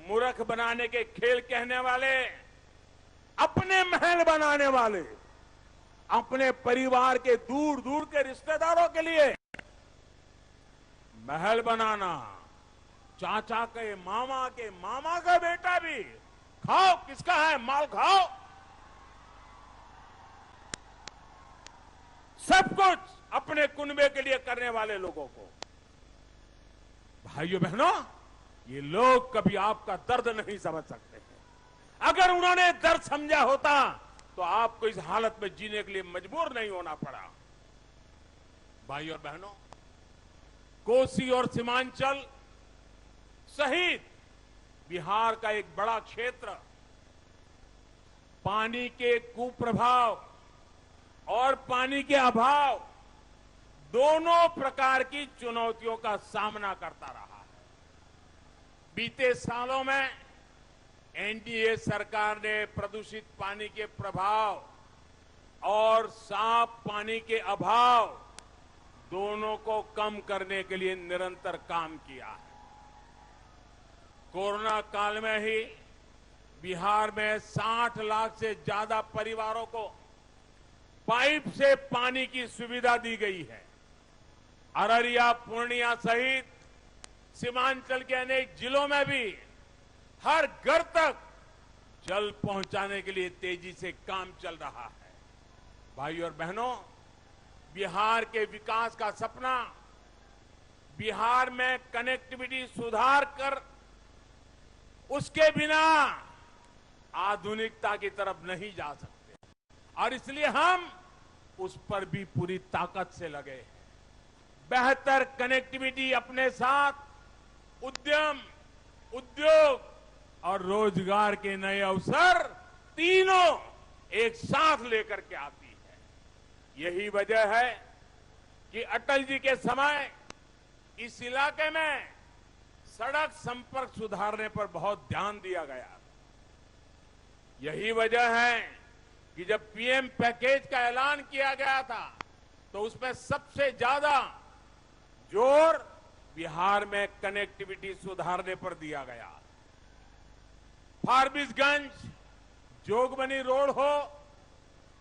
मूर्ख बनाने के खेल कहने वाले, अपने महल बनाने वाले, अपने परिवार के दूर दूर के रिश्तेदारों के लिए महल बनाना, चाचा के मामा का बेटा भी, खाओ किसका है माल खाओ, सब कुछ अपने कुनबे के लिए करने वाले लोगों को। भाइयों बहनों, ये लोग कभी आपका दर्द नहीं समझ सकते हैं। अगर उन्होंने दर्द समझा होता तो आपको इस हालत में जीने के लिए मजबूर नहीं होना पड़ा। भाइयों और बहनों, कोसी और सीमांचल सहित बिहार का एक बड़ा क्षेत्र पानी के कुप्रभाव और पानी के अभाव, दोनों प्रकार की चुनौतियों का सामना करता रहा है। बीते सालों में एनडीए सरकार ने प्रदूषित पानी के प्रभाव और साफ पानी के अभाव दोनों को कम करने के लिए निरंतर काम किया है। कोरोना काल में ही बिहार में 60 लाख से ज्यादा परिवारों को पाइप से पानी की सुविधा दी गई है। अररिया, पूर्णिया सहित सीमांचल के अनेक जिलों में भी हर घर तक जल पहुंचाने के लिए तेजी से काम चल रहा है। भाइयों और बहनों, बिहार के विकास का सपना, बिहार में कनेक्टिविटी सुधार कर उसके बिना आधुनिकता की तरफ नहीं जा सकते और इसलिए हम उस पर भी पूरी ताकत से लगे हैं। बेहतर कनेक्टिविटी अपने साथ उद्यम, उद्योग और रोजगार के नए अवसर तीनों एक साथ लेकर के आती है। यही वजह है कि अटल जी के समय इस इलाके में सड़क संपर्क सुधारने पर बहुत ध्यान दिया गया। यही वजह है कि जब पीएम पैकेज का ऐलान किया गया था तो उसमें सबसे ज्यादा जोर बिहार में कनेक्टिविटी सुधारने पर दिया गया। फारबिसगंज जोगबनी रोड हो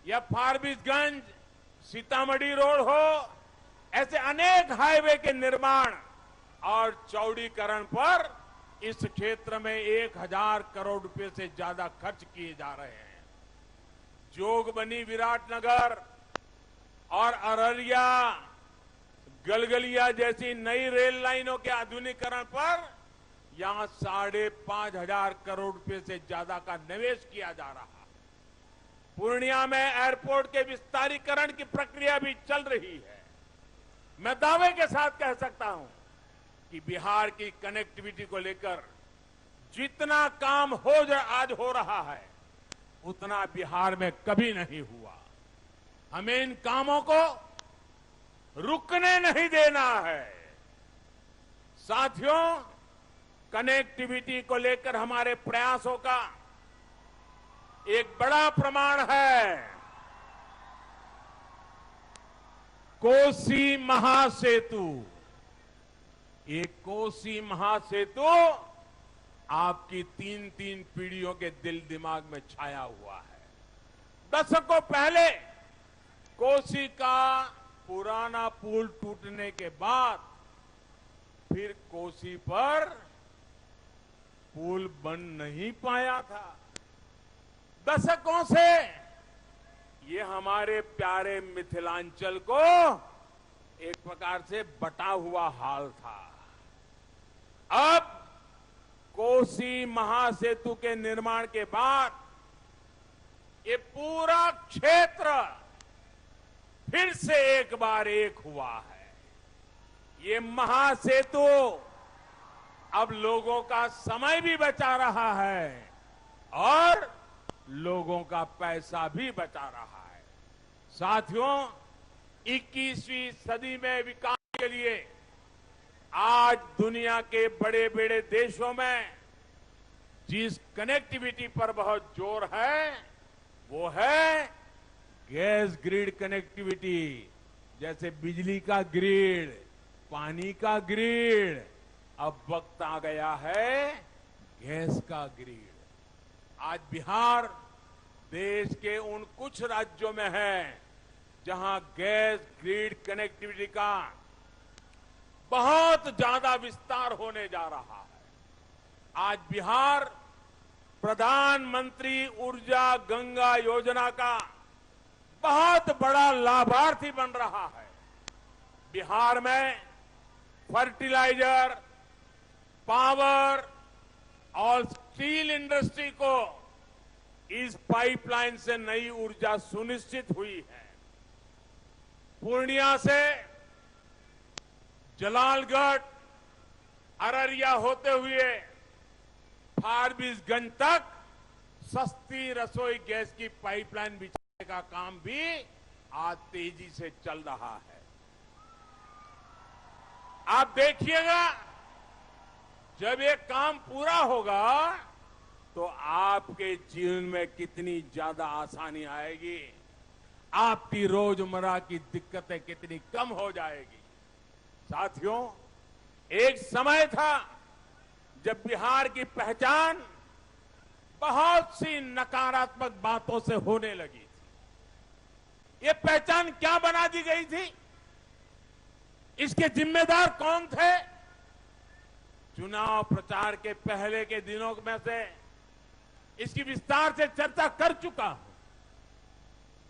या फारबिसगंज सीतामढ़ी रोड हो, ऐसे अनेक हाईवे के निर्माण और चौड़ीकरण पर इस क्षेत्र में 1000 करोड़ रुपए से ज्यादा खर्च किए जा रहे हैं। जोगबनी विराटनगर और अररिया गलगलिया जैसी नई रेल लाइनों के आधुनिकीकरण पर यहां 5,500 करोड़ रुपए से ज्यादा का निवेश किया जा रहा है। पूर्णिया में एयरपोर्ट के विस्तारीकरण की प्रक्रिया भी चल रही है। मैं दावे के साथ कह सकता हूं कि बिहार की कनेक्टिविटी को लेकर जितना काम आज हो रहा है उतना बिहार में कभी नहीं हुआ। हमें इन कामों को रुकने नहीं देना है। साथियों, कनेक्टिविटी को लेकर हमारे प्रयासों का एक बड़ा प्रमाण है कोसी महासेतु। ये कोसी महासेतु आपकी 3-3 पीढ़ियों के दिल दिमाग में छाया हुआ है। दशकों पहले कोसी का पुराना पुल टूटने के बाद फिर कोसी पर पुल बन नहीं पाया था। दशकों से ये हमारे प्यारे मिथिलांचल को एक प्रकार से बटा हुआ हाल था। अब कोसी महासेतु के निर्माण के बाद ये पूरा क्षेत्र फिर से एक बार एक हुआ है। ये महासेतु अब लोगों का समय भी बचा रहा है और लोगों का पैसा भी बचा रहा है। साथियों, 21वीं सदी में विकास के लिए आज दुनिया के बड़े बड़े देशों में जिस कनेक्टिविटी पर बहुत जोर है वो है गैस ग्रिड कनेक्टिविटी। जैसे बिजली का ग्रिड, पानी का ग्रिड, अब वक्त आ गया है गैस का ग्रिड। आज बिहार देश के उन कुछ राज्यों में है जहां गैस ग्रिड कनेक्टिविटी का बहुत ज्यादा विस्तार होने जा रहा है। आज बिहार प्रधानमंत्री ऊर्जा गंगा योजना का बहुत बड़ा लाभार्थी बन रहा है। बिहार में फर्टिलाइजर, पावर और स्टील इंडस्ट्री को इस पाइपलाइन से नई ऊर्जा सुनिश्चित हुई है। पूर्णिया से जलालगढ़, अररिया होते हुए फारबिसगंज तक सस्ती रसोई गैस की पाइपलाइन बिछाने का काम भी आज तेजी से चल रहा है। आप देखिएगा, जब ये काम पूरा होगा तो आपके जीवन में कितनी ज्यादा आसानी आएगी, आपकी रोजमर्रा की दिक्कतें कितनी कम हो जाएगी। साथियों, एक समय था जब बिहार की पहचान बहुत सी नकारात्मक बातों से होने लगी थी। ये पहचान क्या बना दी गई थी? इसके जिम्मेदार कौन थे? चुनाव प्रचार के पहले के दिनों में से इसकी विस्तार से चर्चा कर चुका हूं।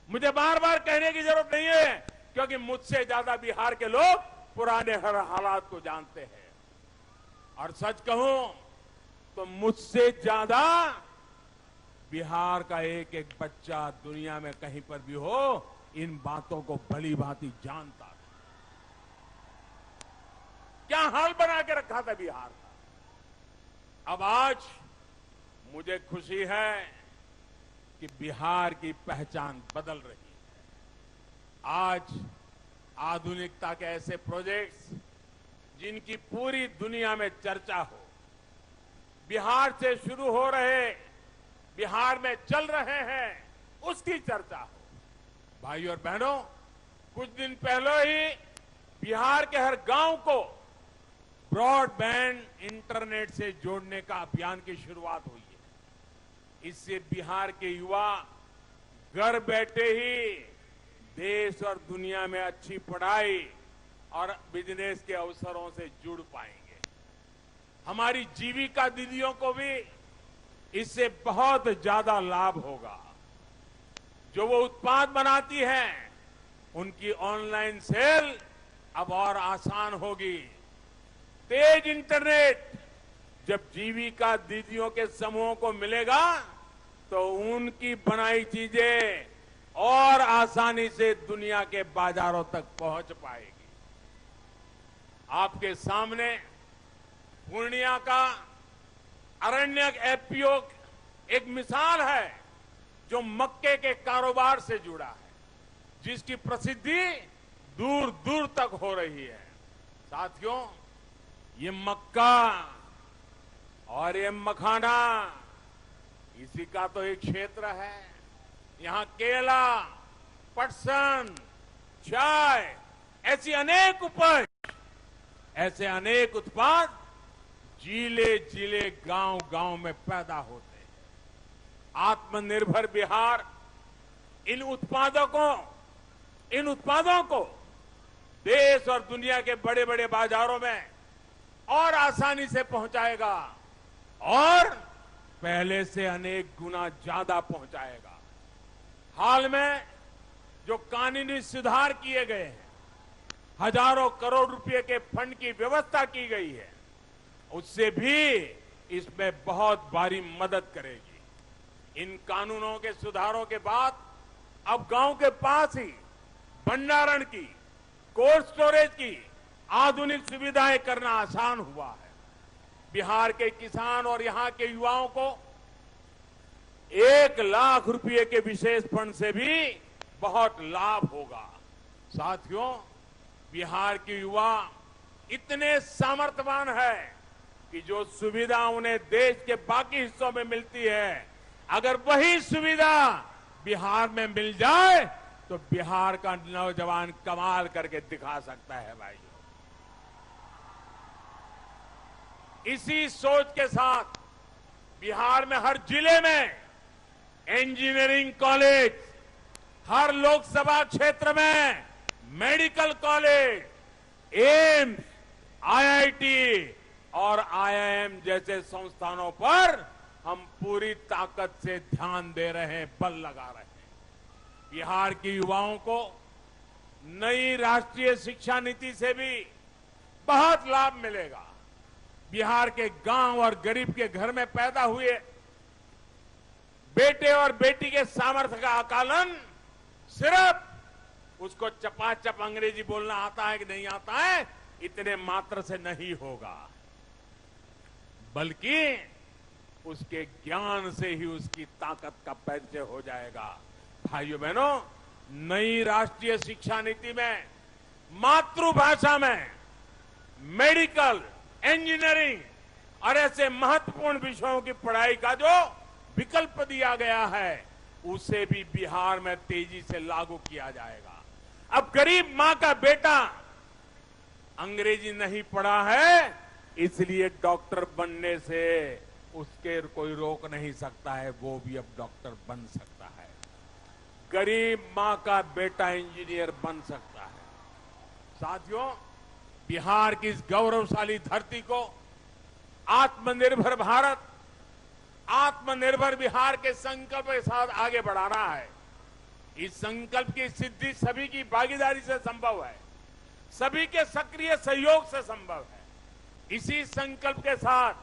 मुझे बार बार कहने की जरूरत नहीं है, क्योंकि मुझसे ज्यादा बिहार के लोग पुराने हर हालात को जानते हैं। और सच कहूं तो मुझसे ज्यादा बिहार का एक एक बच्चा दुनिया में कहीं पर भी हो, इन बातों को भली भांति जानता था। क्या हाल बना के रखा था बिहार का। अब आज मुझे खुशी है कि बिहार की पहचान बदल रही है। आज आधुनिकता के ऐसे प्रोजेक्ट्स जिनकी पूरी दुनिया में चर्चा हो, बिहार से शुरू हो रहे, बिहार में चल रहे हैं, उसकी चर्चा हो। भाइयों और बहनों, कुछ दिन पहले ही बिहार के हर गांव को ब्रॉडबैंड इंटरनेट से जोड़ने का अभियान की शुरुआत हुई है। इससे बिहार के युवा घर बैठे ही देश और दुनिया में अच्छी पढ़ाई और बिजनेस के अवसरों से जुड़ पाएंगे। हमारी जीविका दीदियों को भी इससे बहुत ज्यादा लाभ होगा। जो वो उत्पाद बनाती हैं, उनकी ऑनलाइन सेल अब और आसान होगी। तेज इंटरनेट जब जीविका दीदियों के समूहों को मिलेगा तो उनकी बनाई चीजें और आसानी से दुनिया के बाजारों तक पहुंच पाएगी। आपके सामने पूर्णिया का अरण्यक एफपीओ एक मिसाल है, जो मक्के के कारोबार से जुड़ा है, जिसकी प्रसिद्धि दूर दूर तक हो रही है। साथियों, ये मक्का और ये मखाना इसी का तो एक क्षेत्र है। यहां केला, पटसन, चाय, ऐसी अनेक उपज, ऐसे अनेक उत्पाद जिले जिले गांव गांव में पैदा होते हैं। आत्मनिर्भर बिहार इन उत्पादों को देश और दुनिया के बड़े बड़े बाजारों में और आसानी से पहुंचाएगा और पहले से अनेक गुना ज्यादा पहुंचाएगा। हाल में जो कानूनी सुधार किए गए हैं, हजारों करोड़ रुपए के फंड की व्यवस्था की गई है, उससे भी इसमें बहुत भारी मदद करेगी। इन कानूनों के सुधारों के बाद अब गांव के पास ही भंडारण की, कोल्ड स्टोरेज की आधुनिक सुविधाएं करना आसान हुआ है। बिहार के किसान और यहां के युवाओं को 1 लाख रुपए के विशेष फंड से भी बहुत लाभ होगा। साथियों, बिहार के युवा इतने सामर्थ्यवान है कि जो सुविधा उन्हें देश के बाकी हिस्सों में मिलती है, अगर वही सुविधा बिहार में मिल जाए तो बिहार का नौजवान कमाल करके दिखा सकता है। भाइयों, इसी सोच के साथ बिहार में हर जिले में इंजीनियरिंग कॉलेज, हर लोकसभा क्षेत्र में मेडिकल कॉलेज, एम्स, आईआईटी और आईआईएम जैसे संस्थानों पर हम पूरी ताकत से ध्यान दे रहे हैं, बल लगा रहे हैं। बिहार के युवाओं को नई राष्ट्रीय शिक्षा नीति से भी बहुत लाभ मिलेगा। बिहार के गांव और गरीब के घर में पैदा हुए बेटे और बेटी के सामर्थ्य का आकलन सिर्फ उसको चपाचप अंग्रेजी बोलना आता है कि नहीं आता है, इतने मात्र से नहीं होगा, बल्कि उसके ज्ञान से ही उसकी ताकत का परिचय हो जाएगा। भाइयों बहनों, नई राष्ट्रीय शिक्षा नीति में मातृभाषा में मेडिकल, इंजीनियरिंग और ऐसे महत्वपूर्ण विषयों की पढ़ाई का जो विकल्प दिया गया है, उसे भी बिहार में तेजी से लागू किया जाएगा। अब गरीब मां का बेटा अंग्रेजी नहीं पढ़ा है, इसलिए डॉक्टर बनने से उसके कोई रोक नहीं सकता है, वो भी अब डॉक्टर बन सकता है। गरीब मां का बेटा इंजीनियर बन सकता है। साथियों, बिहार की इस गौरवशाली धरती को आत्मनिर्भर भारत, आत्मनिर्भर बिहार के संकल्प के साथ आगे बढ़ाना है। इस संकल्प की सिद्धि सभी की भागीदारी से संभव है, सभी के सक्रिय सहयोग से संभव है। इसी संकल्प के साथ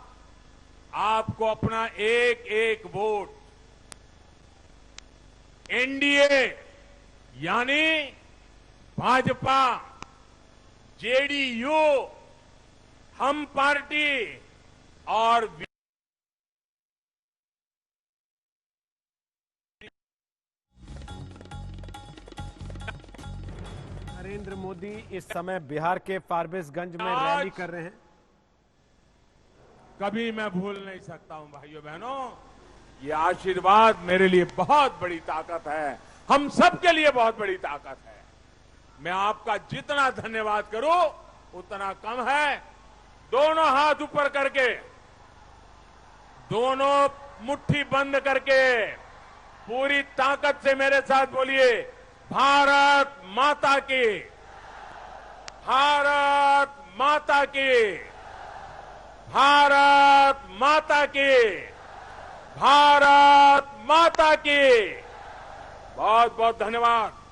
आपको अपना एक एक वोट एनडीए यानी भाजपा, जेडीयू, हम पार्टी और नरेंद्र मोदी इस समय बिहार के फारबिसगंज में रैली कर रहे हैं। कभी मैं भूल नहीं सकता हूं भाइयों बहनों, ये आशीर्वाद मेरे लिए बहुत बड़ी ताकत है, हम सबके लिए बहुत बड़ी ताकत है। मैं आपका जितना धन्यवाद करूं उतना कम है। दोनों हाथ ऊपर करके, दोनों मुट्ठी बंद करके पूरी ताकत से मेरे साथ बोलिए, भारत माता की, भारत माता की, भारत माता की, भारत माता की। बहुत बहुत धन्यवाद।